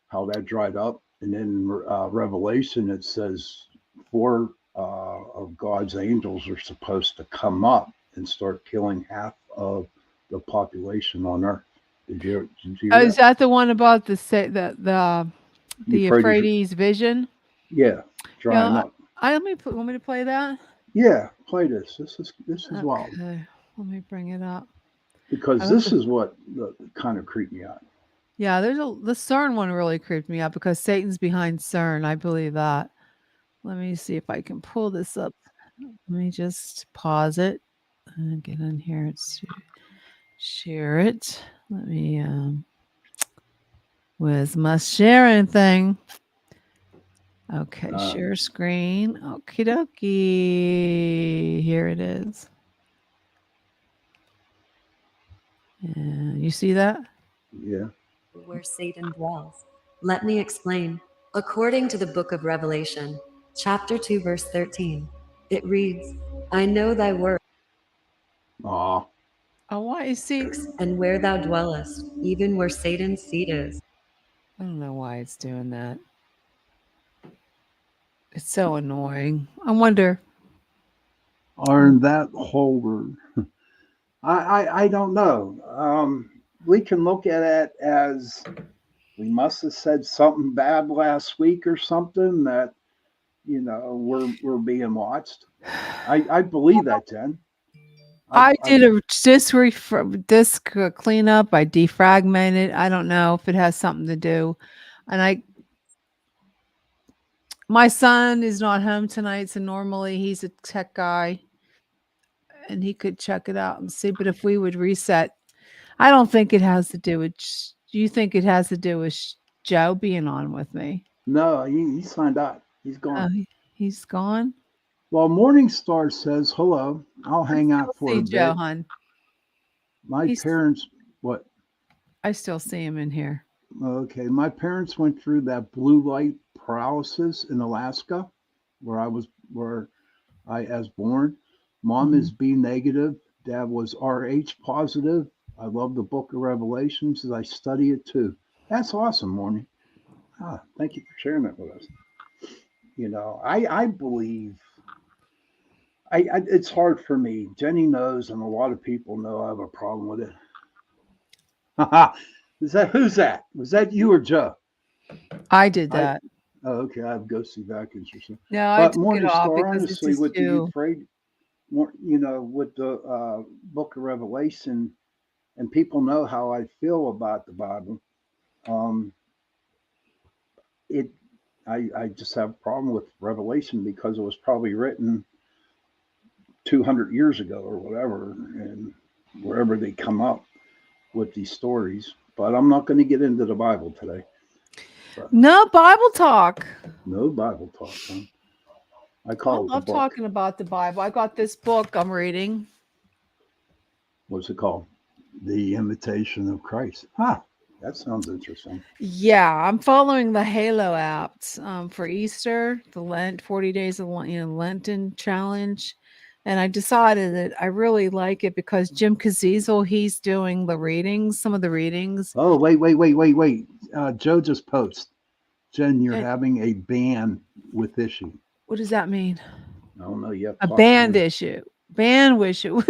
How that dried up, and then Revelation it says 4 of God's angels are supposed to come up and start killing half of the population on Earth. Did you hear that? Is that the one about the Euphrates vision? Yeah, drying up. Want me to play that? Yeah, play this. This is wild. Okay, let me bring it up. Because this is what kind of creeped me out. Yeah, the CERN one really creeped me out because Satan's behind CERN. I believe that. Let me see if I can pull this up. Let me just pause it and get in here and share it. Let me where's my sharing thing? Okay, share screen. Okie dokie. Here it is. And you see that? Yeah. Where Satan dwells. Let me explain. According to the book of Revelation, chapter 2, verse 13, it reads, I know thy work. Oh, why is seeks? And where thou dwellest, even where Satan's seat is. I don't know why it's doing that. It's so annoying. I wonder. Aren't that holder? I don't know. We can look at it as we must have said something bad last week or something that we're being watched. I believe that, Jen. I did a disk cleanup. I defragmented. I don't know if it has something to do. And my son is not home tonight, so normally he's a tech guy and he could check it out and see. But if we would reset, I don't think it has to do with. Do you think it has to do with Joe being on with me? No, he signed out. He's gone. He's gone. Well, Morningstar says hello. I'll hang out for a bit. Joe, hon. My parents, what? I still see him in here. Okay, my parents went through that blue light paralysis in Alaska, where I was born. Mom is B negative. Dad was RH positive. I love the Book of Revelations, as I study it too. That's awesome, Morning. Thank you for sharing that with us. You know, I believe. It's hard for me. Jenny knows, and a lot of people know I have a problem with it. Who's that? Was that you or Joe? I did that. Okay, I have ghosty back interesting. No, I But took it Morning off Star, because it's honestly, just with the too. Euphrates, you know, with the Book of Revelation, and people know how I feel about the Bible. It, I just have a problem with Revelation because it was probably written 200 years ago or whatever, and wherever they come up with these stories. But I'm not going to get into the Bible today. But No Bible talk. no Bible talk. Huh? I I call it the love book. talking about the Bible. I got this book I'm reading. What's it called? The Imitation of Christ. That sounds interesting. Yeah, I'm following the Halo apps for Easter, the Lent 40 days of Lenten challenge, and I decided that I really like it because Jim Caziezel, he's doing the readings, some of the readings. Oh, wait. Joe just posted. Jen, you're having a ban with issue. What does that mean? I don't know yet. A band issue. Band issue.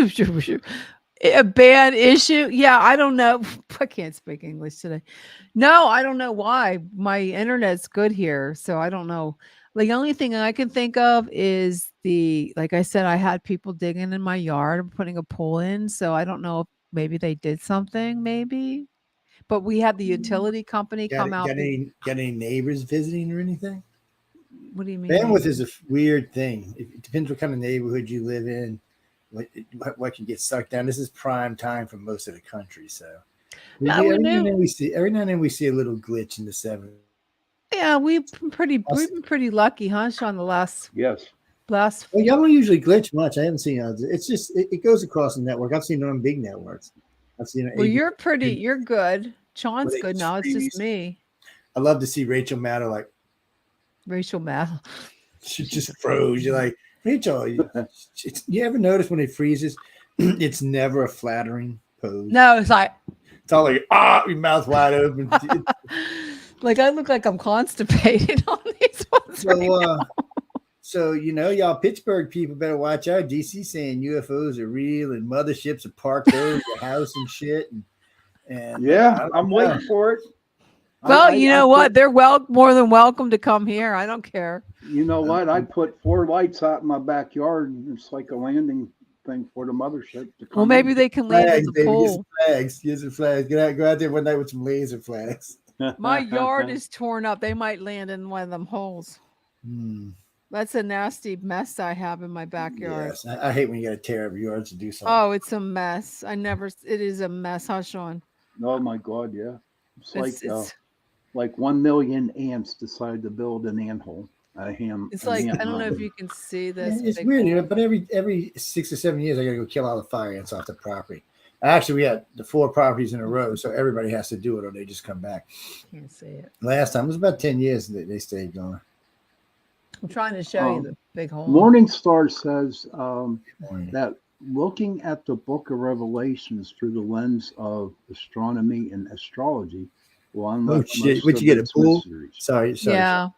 A band issue. Yeah, I don't know. I can't speak English today. No, I don't know why. My internet's good here, so I don't know. The only thing I can think of is like I said, I had people digging in my yard and putting a pool in, so I don't know if maybe they did something, maybe. But we had the utility company come out. Got any neighbors visiting or anything? What do you mean? Bandwidth is a weird thing. It depends what kind of neighborhood you live in. What can get sucked down. This is prime time for most of the country, so every now and then we see a little glitch in the 7. Yeah, we've been pretty lucky, huh, Shawn? Yes. Well, y'all don't usually glitch much. I haven't seen it. It's just it goes across the network. I've seen it on big networks. I've seen it. Well, you're good. Sean's good now. It's just me. I love to see Rachel Maddow Rachel Maddow. She just froze. You're like, Rachel, you ever notice when it freezes, it's never a flattering pose. No, it's all like, your mouth wide open. Like I look like I'm constipated on these ones. So y'all Pittsburgh people better watch out. DC saying UFOs are real and motherships are parked over your house and shit. And yeah, I'm waiting for it. Well, you know what? They're more than welcome to come here. I don't care. You know what? I put 4 lights out in my backyard, and it's like a landing thing for the mothership to come. Well, maybe they can land in the pool. Get some flags. Go out there one night with some laser flags. My yard is torn up. They might land in one of them holes. That's a nasty mess I have in my backyard. Yes, I hate when you got to tear up yards to do something. Oh, it's a mess. It is a mess, huh, Shawn? Oh my God, yeah. It's like 1 million ants decide to build an anthole. It's like, I don't know if you can see this. It's weird, but every 6 or 7 years, I got to go kill all the fire ants off the property. Actually, we had the 4 properties in a row, so everybody has to do it or they just come back. Can't see it. Last time, it was about 10 years that they stayed going. I'm trying to show you the big hole. Morning Star says that looking at the Book of Revelations through the lens of astronomy and astrology will unlock Would you get a pool? Sorry. Yeah.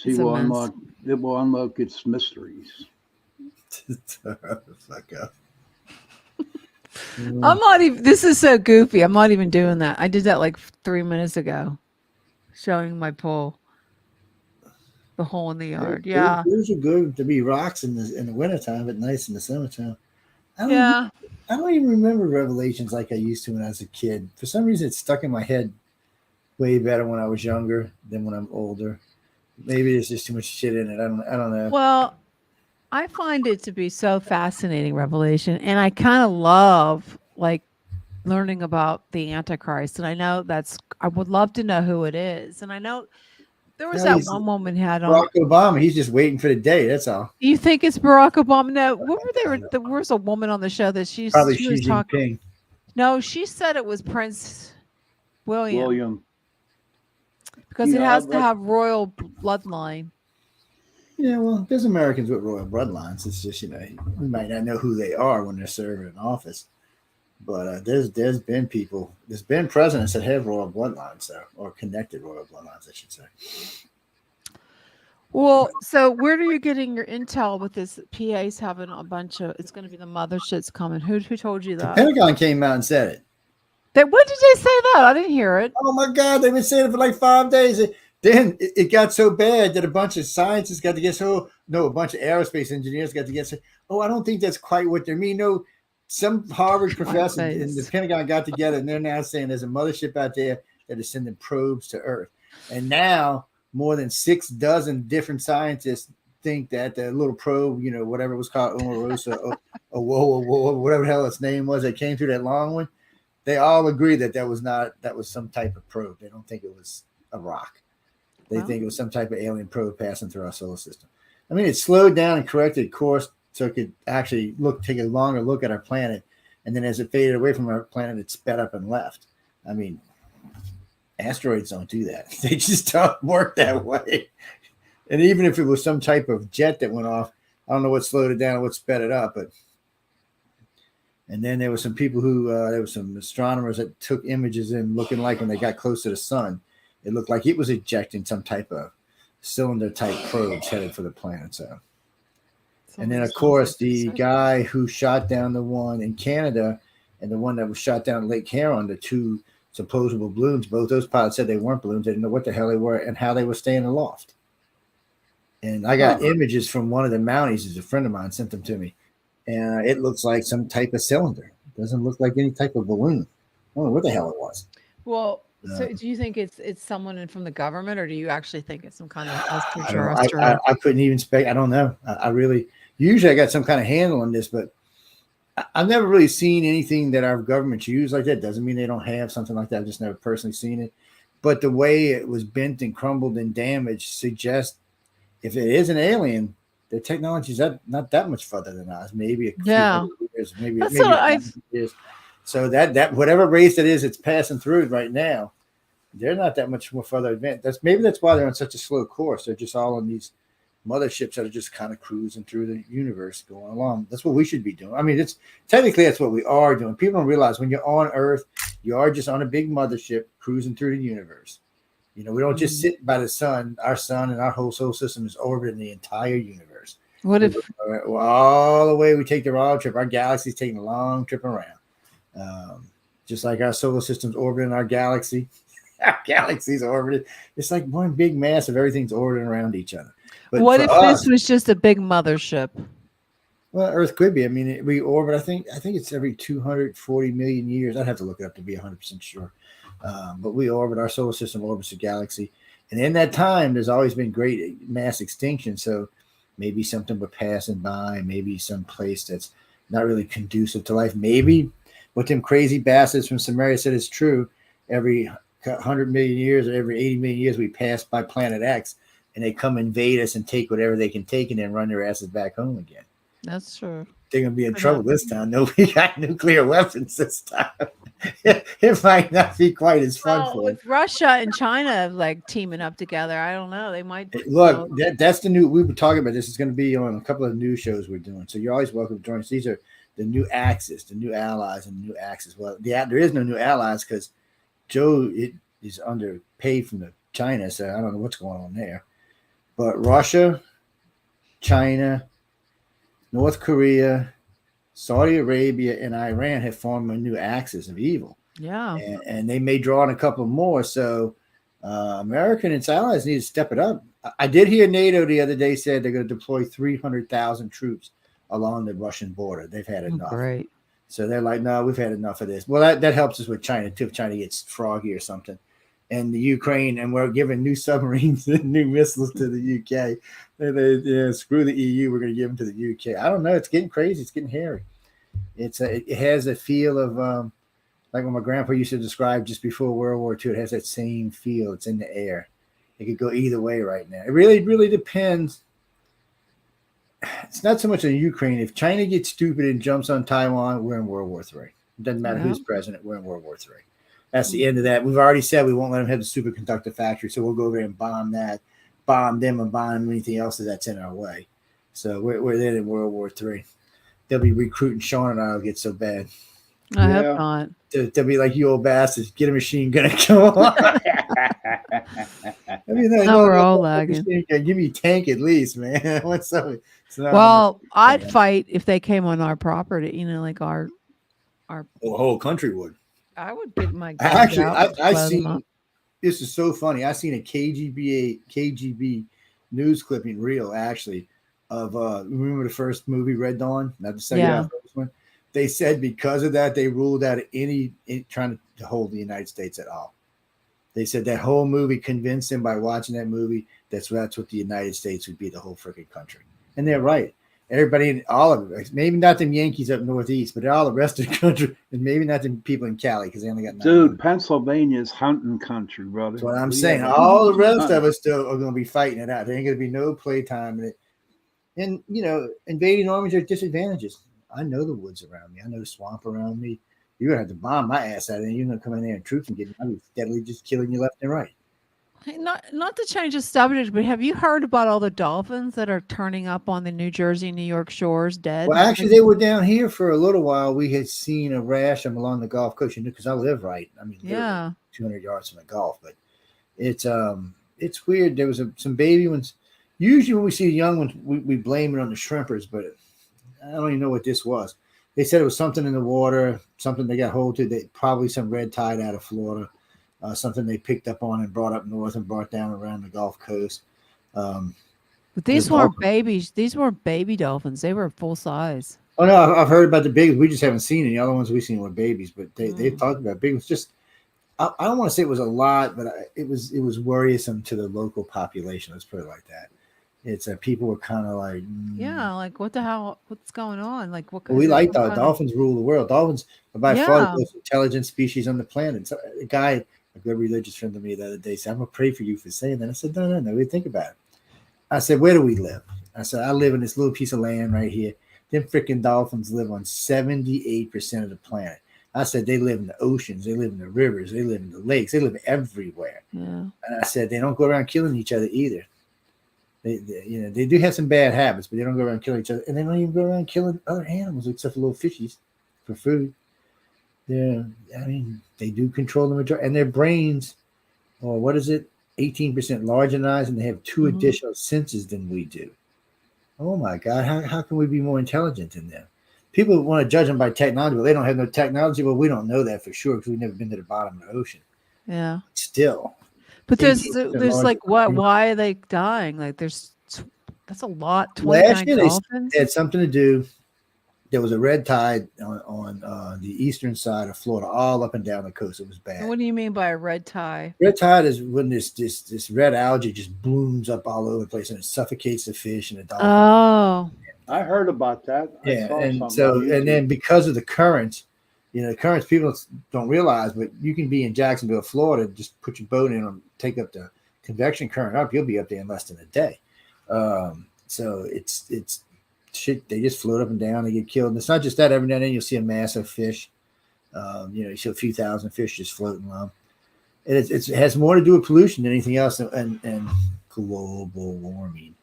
It will unlock its mysteries. Fuck up. I'm not even. This is so goofy. I'm not even doing that. I did that like 3 minutes ago, showing my pool, the hole in the yard. Yeah, those are good to be rocks in the wintertime, but nice in the summertime. I don't even remember Revelations like I used to when I was a kid. For some reason, it's stuck in my head way better when I was younger than when I'm older. Maybe there's just too much shit in it. I don't know. Well, I find it to be so fascinating, Revelation, and I kind of love like learning about the Antichrist. And I know I would love to know who it is. And I know there was that one woman had on Barack Obama. He's just waiting for the day. That's all. You think it's Barack Obama? No, there was a woman on the show that she was talking. No, she said it was Prince William. Because it has to have royal bloodline. Yeah, well, there's Americans with royal bloodlines. It's just, we might not know who they are when they're serving in office. But there's been presidents that have royal bloodlines, or connected royal bloodlines, I should say. Well, so where are you getting your intel with this PA's having a bunch of, it's going to be the mothership's coming. Who told you The that? Pentagon came out and said it. When did they say that? I didn't hear it. Oh my God, they've been saying it for like 5 days. Then it got so bad that a bunch of scientists got to get a bunch of aerospace engineers got to get I don't think that's quite what they mean. No, some Harvard professor and the Pentagon got together, and they're now saying there's a mothership out there that is sending probes to Earth. And now more than 6 dozen different scientists think that the little probe, whatever it was called, Omarosa, whatever the hell its name was, that came through that long one, they all agree that was some type of probe. They don't think it was a rock. They think it was some type of alien probe passing through our solar system. I mean, it slowed down and corrected course so it could actually take a longer look at our planet. And then as it faded away from our planet, it sped up and left. I mean, asteroids don't do that. They just don't work that way. And even if it was some type of jet that went off, I don't know what slowed it down, what sped it up. And then there were some people there were some astronomers that took images in looking like when they got close to the sun, it looked like it was ejecting some type of cylinder type probes headed for the planet. And then, of course, the guy who shot down the one in Canada and the one that was shot down in Lake Huron, the 2 supposable balloons, both those pilots said they weren't balloons. They didn't know what the hell they were and how they were staying aloft. And I got images from one of the Mounties, as a friend of mine sent them to me. And it looks like some type of cylinder. It doesn't look like any type of balloon. I don't know what the hell it was. Well, so do you think it's someone from the government, or do you actually think it's some kind of extraterrestrial? I couldn't even speak. I don't know. I really, usually I got some kind of handle on this, but I've never really seen anything that our government use like that. Doesn't mean they don't have something like that. I've just never personally seen it. But the way it was bent and crumbled and damaged suggests if it is an alien, the technology is not that much further than us. Maybe a few years, maybe years. So that whatever race it is, it's passing through right now. They're not that much more further advanced. That's why they're on such a slow course. They're just all on these motherships that are just kind of cruising through the universe, going along. That's what we should be doing. I mean, technically that's what we are doing. People don't realize when you're on Earth, you are just on a big mothership cruising through the universe. We don't just sit by the sun. Our sun and our whole solar system is orbiting the entire universe. What if all the way we take the round trip? Our galaxy's taking a long trip around. Just like our solar system's orbiting our galaxy. Our galaxy's orbited. It's like one big mass of everything's orbiting around each other. But what if this was just a big mothership? Well, Earth could be. I mean, we orbit. I think it's every 240 million years. I'd have to look it up to be 100% sure. But we orbit. Our solar system orbits the galaxy, and in that time, there's always been great mass extinction. So maybe something we're passing by. Maybe some place that's not really conducive to life. Maybe what them crazy bastards from Samaria said is true. Every 100 million years or every 80 million years, we pass by planet X, and they come invade us and take whatever they can take and then run their asses back home again. That's true. They're going to be in trouble this time. Nobody got nuclear weapons this time. It might not be quite as fun for with Russia and China like teaming up together. I don't know. They might look. That's the new. We were talking about this. Is going to be on a couple of news shows we're doing. So you're always welcome to join us. These are the new axis, the new allies, and the new axis. Well, there is no new allies because Joe is underpaid from China, so I don't know what's going on there. But Russia, China, North Korea, Saudi Arabia, and Iran have formed a new axis of evil. Yeah. And they may draw on a couple more. So America and its allies need to step it up. I did hear NATO the other day said they're going to deploy 300,000 troops along the Russian border. They've had enough. Great. So they're like, no, we've had enough of this. Well, that helps us with China, too, if China gets froggy or something. And the Ukraine, and we're giving new submarines and new missiles to the UK. Screw the EU, we're going to give them to the UK. I don't know. It's getting crazy. It's getting hairy. It has a feel of like when my grandpa used to describe just before World War II. It has that same feel. It's in the air. It could go either way right now. It really depends. It's not so much on Ukraine. If China gets stupid and jumps on Taiwan, we're in World War III. It doesn't matter who's president. We're in World War III. That's the end of that. We've already said we won't let them have the superconductor factory, so we'll go over there and bomb that. bomb them and bomb anything else that's in our way. So we're then in World War III. They'll be recruiting Shawn and I'll get so bad. I hope not. They'll be like, you old bastards, get a machine gun and come on. I mean, Now we're all lagging. Give me a tank at least, man. What's up? Well, I'd fight if they came on our property, you know, like our the whole country would. I would get my guns Actually, out, I've blow them seen up. this is so funny. I seen a KGB news clipping reel actually of remember the first movie Red Dawn? Not the second one. They said because of that they ruled out any trying to hold the United States at all. They said that whole movie convinced them by watching that movie that's what the United States would be, the whole freaking country. And they're right. Everybody in all of it, maybe not them Yankees up northeast, but all the rest of the country, and maybe not them people in Cali because they only got 9 Dude, Pennsylvania's hunting country, brother. That's what I'm saying. All the rest of us still are going to be fighting it out. There ain't going to be no playtime in it. And, you know, invading armies are disadvantages. I know the woods around me. I know the swamp around me. You're going to have to bomb my ass out of there. You're going to come in there and troops and get me. I'll be steadily just killing you left and right. Hey, not to change the subject, but have you heard about all the dolphins that are turning up on the New Jersey, New York shores dead? Well, actually, they were down here for a little while. We had seen a rash of them along the Gulf Coast, because I live right. I mean, 200 yards from the Gulf. But it's weird. There was some baby ones. Usually when we see the young ones, we blame it on the shrimpers, but I don't even know what this was. They said it was something in the water, something they got hold to. Probably some red tide out of Florida. Something they picked up on and brought up north and brought down around the Gulf Coast. But these weren't babies. These weren't baby dolphins. They were full size. Oh, no, I've heard about the big ones. We just haven't seen any. The other ones we've seen were babies, but they've talked about big ones. Just, I don't want to say it was a lot, but it was worrisome to the local population. Let's put it like that. It's people were kind of like, like what the hell? What's going on? Like what? We like dolphins rule the world. Dolphins are by far the most intelligent species on the planet. So a guy, a good religious friend of me the other day said, "I'm gonna pray for you for saying that." I said, "No. We think about it." I said, "Where do we live?" I said, "I live in this little piece of land right here. Them freaking dolphins live on 78% of the planet." I said, "They live in the oceans. They live in the rivers. They live in the lakes. They live everywhere." Yeah. And I said, "They don't go around killing each other either. They do have some bad habits, but they don't go around killing each other, and they don't even go around killing other animals except for little fishies for food." Yeah, I mean, they do control the majority, and their brains, or what is it, 18% larger than ours, and they have 2 additional senses than we do. Oh my God, how can we be more intelligent than them? People want to judge them by technology, but they don't have no technology. Well, we don't know that for sure because we've never been to the bottom of the ocean. Yeah, still. But there's like what? Why are they dying? Like that's a lot. 29 dolphins. They had something to do. There was a red tide on the eastern side of Florida, all up and down the coast. It was bad. And what do you mean by a red tide? Red tide is when this red algae just blooms up all over the place and it suffocates the fish and the dolphins. Oh, I heard about that. And then because of the currents, the currents people don't realize, but you can be in Jacksonville, Florida, just put your boat in and take up the convection current up. You'll be up there in less than a day. So it's shit. They just float up and down. They get killed. And it's not just that. Every now and then you'll see a mass of fish. You see a few thousand fish just floating along. It has more to do with pollution than anything else, and global warming.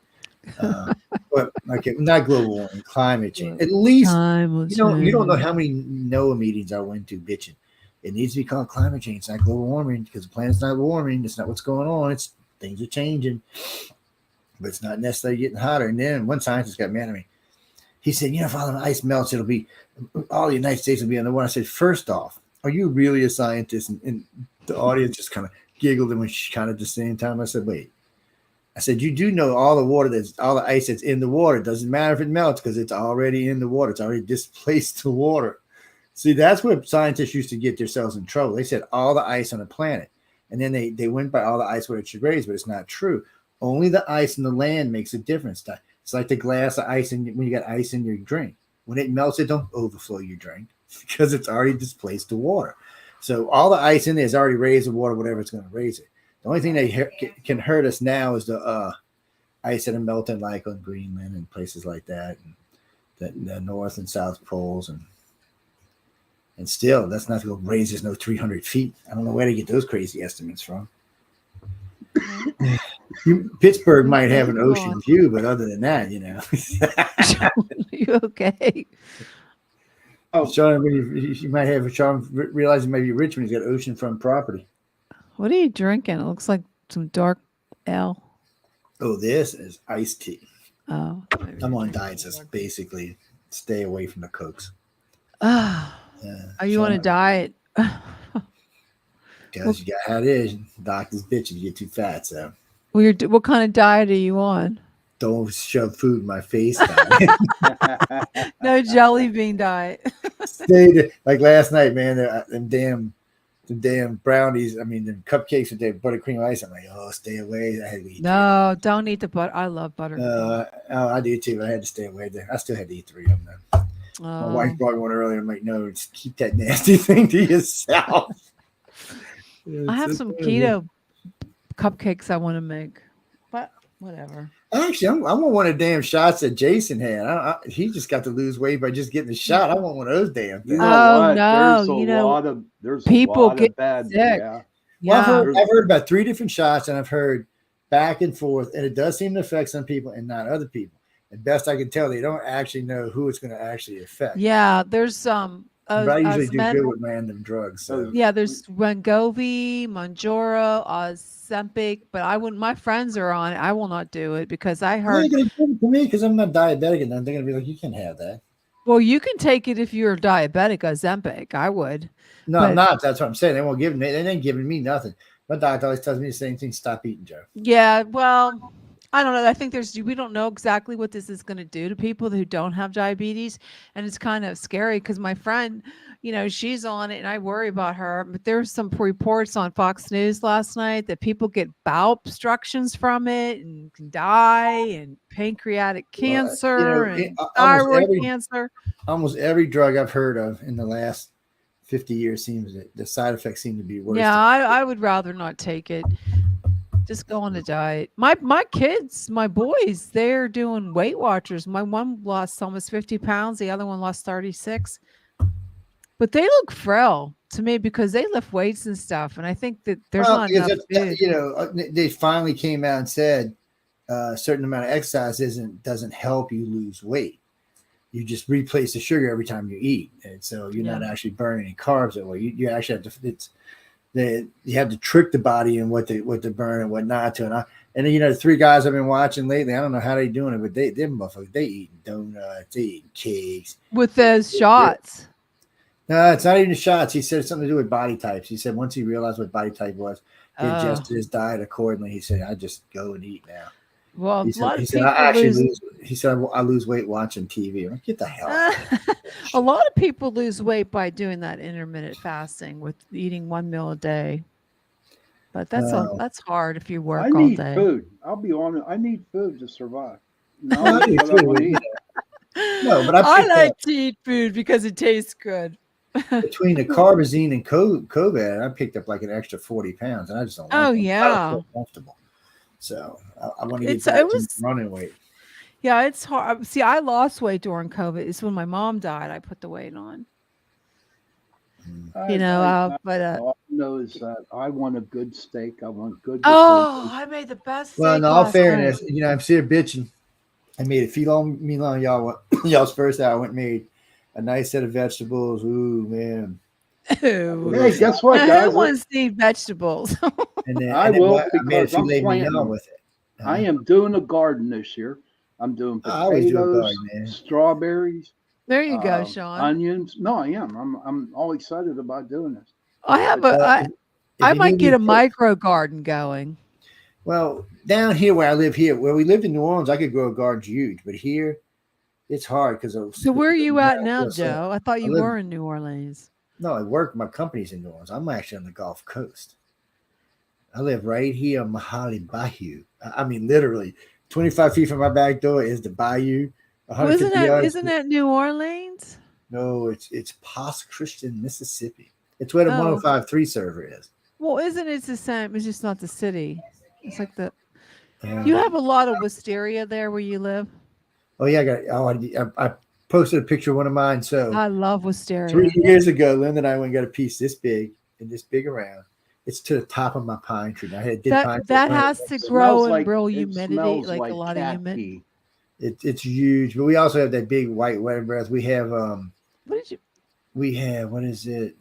But not global warming, climate change. At least you don't know how many NOAA meetings I went to bitching. It needs to be called climate change, not global warming, because the planet's not warming. It's not what's going on. It's things are changing, but it's not necessarily getting hotter. And then one scientist got mad at me. He said, if all the ice melts, it'll be all the United States will be underwater. I said, first off, are you really a scientist? And the audience just kind of giggled, and when she kind of at the same time, I said, wait. I said, you do know all the ice that's in the water. It doesn't matter if it melts because it's already in the water. It's already displaced the water. See, that's where scientists used to get themselves in trouble. They said all the ice on the planet. And then they went by all the ice where it should raise, but it's not true. Only the ice in the land makes a difference. It's like the glass of ice when you got ice in your drink. When it melts, it don't overflow your drink because it's already displaced the water. So all the ice in there has already raised the water, whatever it's going to raise it. The only thing that can hurt us now is the ice that are melting, like on Greenland and places like that, and the North and South poles, and still that's not going to raise us no 300 feet. I don't know where to get those crazy estimates from. Pittsburgh might have an ocean view, but other than that, You okay? Oh, Shawn, you might have Shawn realize he might be rich when he's got oceanfront property. What are you drinking? It looks like some dark ale. Oh, this is iced tea. Oh, I'm on diets. Just basically stay away from the cokes. Are you on a diet? Because you got how it is. Doctor's bitch if you get too fat. So, what kind of diet are you on? Don't shove food in my face. No jelly bean diet. Like last night, man. Them damn brownies. I mean, the cupcakes with the buttercream ice. I'm like, oh, stay away. I had to eat. No, don't eat the butter. I love buttercream. I do too. I had to stay away there. I still had to eat 3 of them. Though. My wife brought one earlier. I'm like, no, just keep that nasty thing to yourself. I have some keto cupcakes I want to make, but whatever. Actually, I want one of the damn shots that Jason had. He just got to lose weight by just getting the shot. I want one of those damn things. No, there's people a lot get of bad, sick. Yeah. Well, I've heard about 3 different shots, and I've heard back and forth, and it does seem to affect some people and not other people. And best I can tell, they don't actually know who it's going to actually affect. Yeah, there's some. But I usually do good with random drugs. So. Yeah, there's Wegovy, Mounjaro, Ozempic, but I wouldn't. My friends are on it. I will not do it because I heard. They're going to give it to me because I'm not diabetic, and then they're going to be like, "You can have that." Well, you can take it if you're diabetic. Ozempic, I would. No, I'm not. That's what I'm saying. They won't give me. They ain't giving me nothing. My doctor always tells me the same thing: stop eating, Joe. Yeah, well. I don't know. I think we don't know exactly what this is going to do to people who don't have diabetes. And it's kind of scary because my friend, she's on it and I worry about her. But there's some reports on Fox News last night that people get bowel obstructions from it and can die, and pancreatic cancer and thyroid cancer. Almost every drug I've heard of in the last 50 years seems that the side effects seem to be worse. Yeah, I would rather not take it. Just go on a diet. My kids, my boys, they're doing Weight Watchers. My one lost almost 50 pounds. The other one lost 36. But they look frail to me because they lift weights and stuff. And I think that there's not enough food. They finally came out and said a certain amount of exercise doesn't help you lose weight. You just replace the sugar every time you eat. And so you're not actually burning any carbs that way. You actually have to, you have to trick the body in what to burn and what not to. And the 3 guys I've been watching lately, I don't know how they're doing it, but them motherfuckers, they eating donuts, they eating cakes. With those shots. No, it's not even the shots. He said it's something to do with body types. He said once he realized what body type was, he adjusted his diet accordingly. He said, I just go and eat now. Well, he said I lose weight watching TV. I'm like, get the hell out of here. A lot of people lose weight by doing that intermittent fasting with eating 1 meal a day. But that's hard if you work all day. I need food. I'll be honest. I need food to survive. No, I do too. No, but I like to eat food because it tastes good. Between the carbazine and COVID, I picked up like an extra 40 pounds, and I just don't. I don't feel comfortable. So I want to get back to running weight. Yeah, it's hard. See, I lost weight during COVID. It's when my mom died. I put the weight on. But all I know is that I want a good steak. I want good. I made the best. Well, in all fairness, I'm still bitching. I made a filet mignon, y'all's first hour. I went and made a nice set of vegetables. Ooh, man. Ooh. Hey, guess what, guys? I want to see vegetables. And then I will because I'm planting with it. I am doing a garden this year. I'm doing potatoes, strawberries. There you go, Shawn. Onions. No, I am. I'm all excited about doing this. I might get a micro garden going. Well, down here where I live where we lived in New Orleans, I could grow a garden huge, but here it's hard because of. So where are you at now, Joe? I thought you were in New Orleans. No, I work. My company's in New Orleans. I'm actually on the Gulf Coast. I live right here on Mahali Bayou. I mean, literally, 25 feet from my back door is the bayou. Isn't that New Orleans? No, it's Pass Christian, Mississippi. It's where the 105.3 server is. Well, isn't it the same? It's just not the city. It's like you have a lot of wisteria there where you live. Oh yeah, I posted a picture of one of mine. So I love wisteria. 3 years ago, Linda and I went and got a piece this big and this big around. It's to the top of my pine tree. I had that has to grow in real humidity, like a lot of humid. Pee. It's huge, but we also have that big white wedding breath. We have what is it?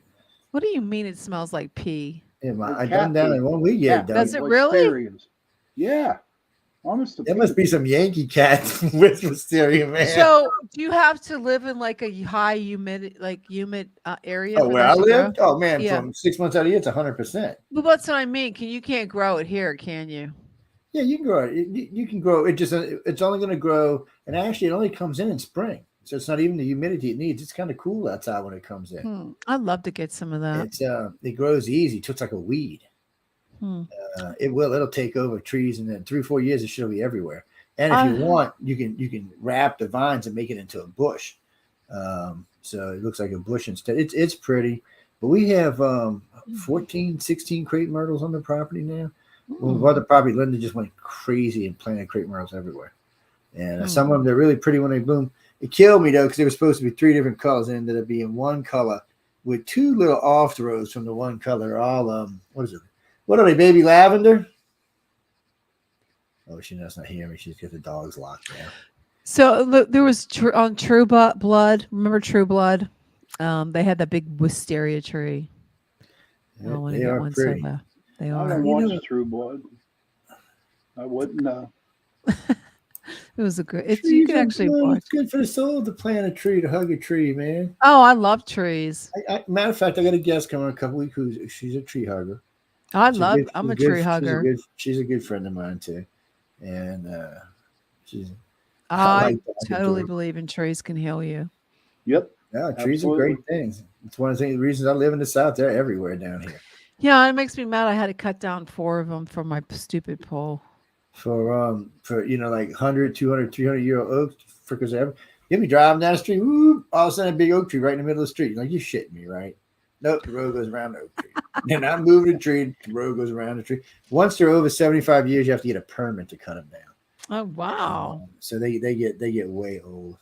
What do you mean it smells like pee? Yeah, I done down in 1 week. Yeah, does it really? Yeah, honest. There must be some Yankee cats with wisteria, man. So, do you have to live in like a high humid area? Oh, where I live? Oh man, from 6 months out of the year, it's 100%. But that's what I mean. You can't grow it here, can you? Yeah, you can grow it. You can grow it. It's only going to grow, and actually, it only comes in spring. So it's not even the humidity it needs. It's kind of cool outside when it comes in. I'd love to get some of that. It grows easy. So it's like a weed. It'll take over trees, and then 3 or 4 years, it should be everywhere. And if you want, you can wrap the vines and make it into a bush. So it looks like a bush instead. It's pretty. But we have 14, 16 crepe myrtles on the property now. Well, the property, Linda just went crazy and planted crepe myrtles everywhere. And some of them, they're really pretty when they bloom. It killed me, though, because they were supposed to be 3 different colors and ended up being one color with 2 little off throws from the one color. All, what is it? What are they, baby lavender? Oh, she does not hear me. She's got the dogs locked down. So look, there was on True Blood. Remember True Blood? They had that big wisteria tree. Yeah, they are pretty. They are. I don't watch True Blood. I wouldn't know. It was a good. You can actually watch. It's good for the soul to plant a tree, to hug a tree, man. Oh, I love trees. Matter of fact, I got a guest coming in a couple weeks she's a tree hugger. I'm a tree hugger. She's a good friend of mine too, and I totally believe in trees can heal you. Yep. Yeah, trees are great things. It's one of the reasons I live in the South. They're everywhere down here. Yeah, it makes me mad. I had to cut down 4 of them for my stupid pole. For like 100, 200, 300-year-old oaks, frickers ever. You'll be driving down the street, whoop, all of a sudden a big oak tree right in the middle of the street. You're like, you shitting me, right? Nope, the road goes around the oak tree. Then I'm moving the tree, the road goes around the tree. Once they're over 75 years, you have to get a permit to cut them down. Oh, wow. So they get way old.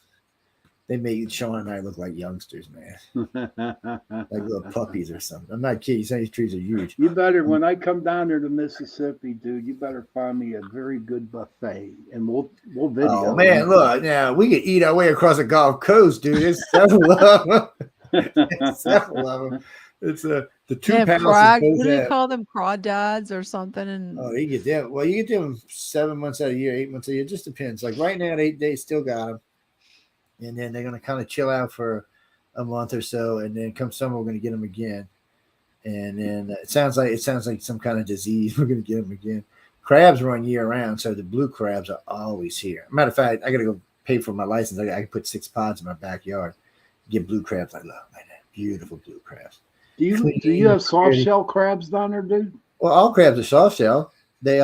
They make Shawn and I look like youngsters, man. Like little puppies or something. I'm not kidding. Some of these trees are huge. You better, when I come down there to Mississippi, dude, you better find me a very good buffet, and we'll video. Oh man, look now, we could eat our way across the Gulf Coast, dude. There's several of them. Several of them. It's the 2 pounds. What do you call them? Crawdads or something? And you get them. Well, you get them 7 months out of the year, 8 months a year. It just depends. Like right now, they still got them. And then they're going to kind of chill out for a month or so, and then come summer we're going to get them again. And then it sounds like some kind of disease. We're going to get them again. Crabs run year round, so the blue crabs are always here. Matter of fact, I got to go pay for my license. I can put 6 pods in my backyard. Get blue crabs. I love that. Beautiful blue crabs. Do you have soft shell crabs down there, dude? Well, all crabs are soft shell. They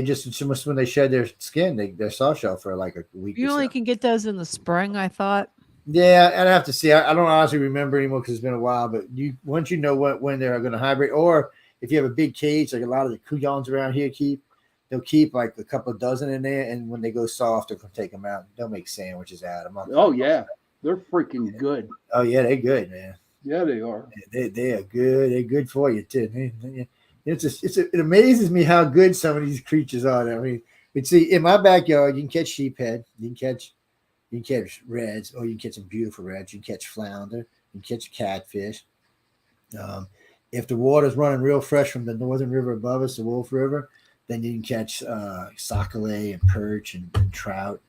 just when they shed their skin, they're soft shell for like a week. You only can get those in the spring, I thought. Yeah, I'd have to see. I don't honestly remember anymore because it's been a while. But once you know when they're going to hibernate, or if you have a big cage, like a lot of the kugongs around here they'll keep like a couple of dozen in there, and when they go soft, they'll take them out. They'll make sandwiches out of them. Oh yeah, they're freaking good. Oh yeah, they're good, man. Yeah, they are. They are good. They're good for you too. It amazes me how good some of these creatures are. I mean, see in my backyard, you can catch sheephead, you can catch reds, or you can catch some beautiful reds. You can catch flounder, you can catch catfish. If the water's running real fresh from the northern river above us, the Wolf River, then you can catch sockeye and perch and trout.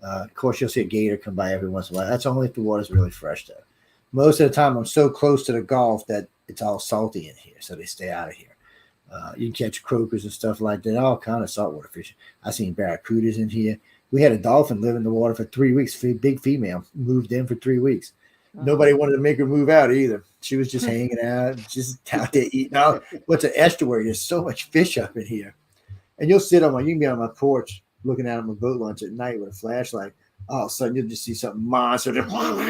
Of course, you'll see a gator come by every once in a while. That's only if the water's really fresh, though. Most of the time, I'm so close to the Gulf that it's all salty in here, so they stay out of here. You can catch croakers and stuff like that, all kind of saltwater fish. I've seen barracudas in here. We had a dolphin live in the water for 3 weeks. Big female moved in for 3 weeks. Nobody wanted to make her move out either. She was just hanging out, just out there eating. Now, what's an estuary? There's so much fish up in here. And you can be on my porch looking out at my boat launch at night with a flashlight. All of a sudden, you'll just see something monster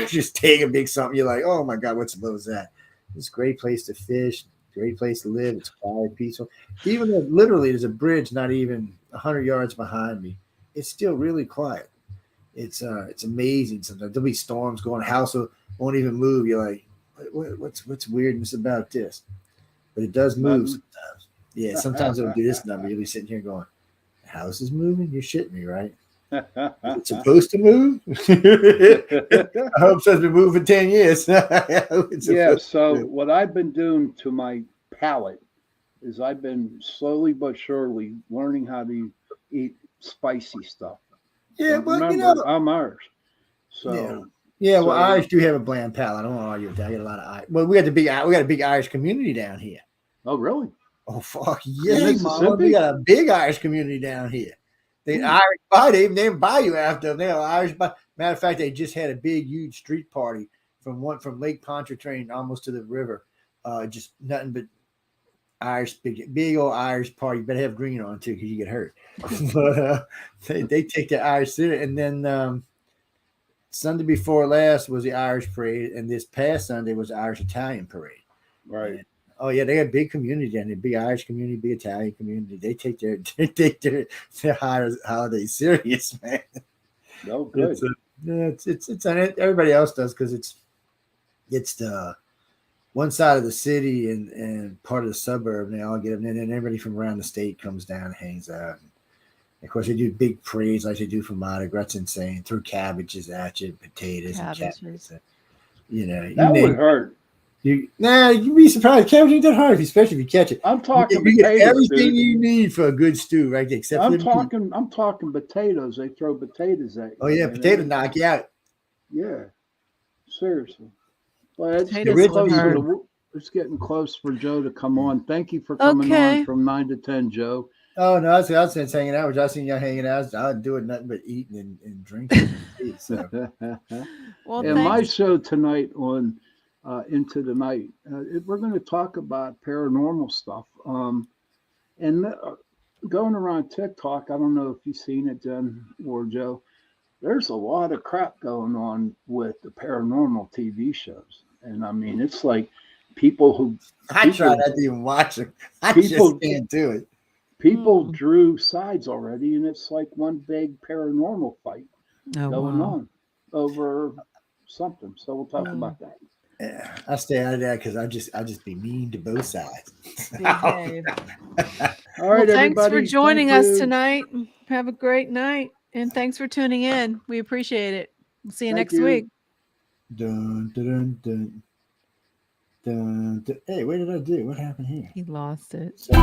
just take a big something. You're like, oh my God, what's above that? It's a great place to fish, great place to live. It's quiet, peaceful. Even though literally there's a bridge not even 100 yards behind me, it's still really quiet. It's amazing. Sometimes there'll be storms going, house won't even move. You're like, what's weirdness about this? but it does move sometimes. Yeah, sometimes it'll do this number. You'll be sitting here going, "The house is moving. You're shitting me, right? It's supposed to move." I hope it's been moving for 10 years. Yeah. So what I've been doing to my palate is I've been slowly but surely learning how to eat spicy stuff. Yeah, But well, remember, I'm Irish. So yeah. Well, Irish do have a bland palate. I don't want to argue with that. I get a lot of Irish. Well, we got a big Irish community down here. Oh, really? Oh, fuck yeah, Mama. We got a big Irish community down here. They Irish buy, they even buy you after them. They are Irish buy. Matter of fact, they just had a big, huge street party from Lake Pontchartrain almost to the river. Just nothing but Irish, big old Irish party. You better have green on too, because you get hurt. But they take the Irish city, and then Sunday before last was the Irish parade, and this past Sunday was the Irish Italian parade. Right. And, oh yeah, they got a big community and a big Irish community, big Italian community. They take their holiday serious, man. No good. It's everybody else does, because it's the one side of the city and part of the suburb. And they all get them, and then everybody from around the state comes down and hangs out. And of course, they do big parades like they do for Mardi Gras. That's insane. Throw cabbages at you, potatoes, and cabbages. That would hurt. You'd be surprised. Cabbage ain't that hard, especially if you catch it. I'm talking you potatoes, get everything dude. you need for a good stew, right? Except I'm talking potatoes. They throw potatoes at you. Oh yeah, potatoes knock you out. Yeah, seriously. Well, it's getting close for Joe to come on. Thank you for coming on from 9 to 10, Joe. Oh no, I was just hanging out. I seen y'all hanging out. I was doing nothing but eating and drinking. So. Well, and my show tonight on Into the Night, we're going to talk about paranormal stuff. And going around TikTok, I don't know if you've seen it, Jen or Joe. There's a lot of crap going on with the paranormal TV shows, and I mean, it's like people I try not to even watch them. I just can't do it. People drew sides already, and it's like one big paranormal fight going on over something. So we'll talk about that. Yeah, I stay out of that because I just be mean to both sides. All right, well, thanks everybody. for joining us tonight. Have a great night, and thanks for tuning in. We appreciate it. We'll see you next week. Dun, dun, dun, dun, dun. Hey, what did I do? What happened here? He lost it. Sorry.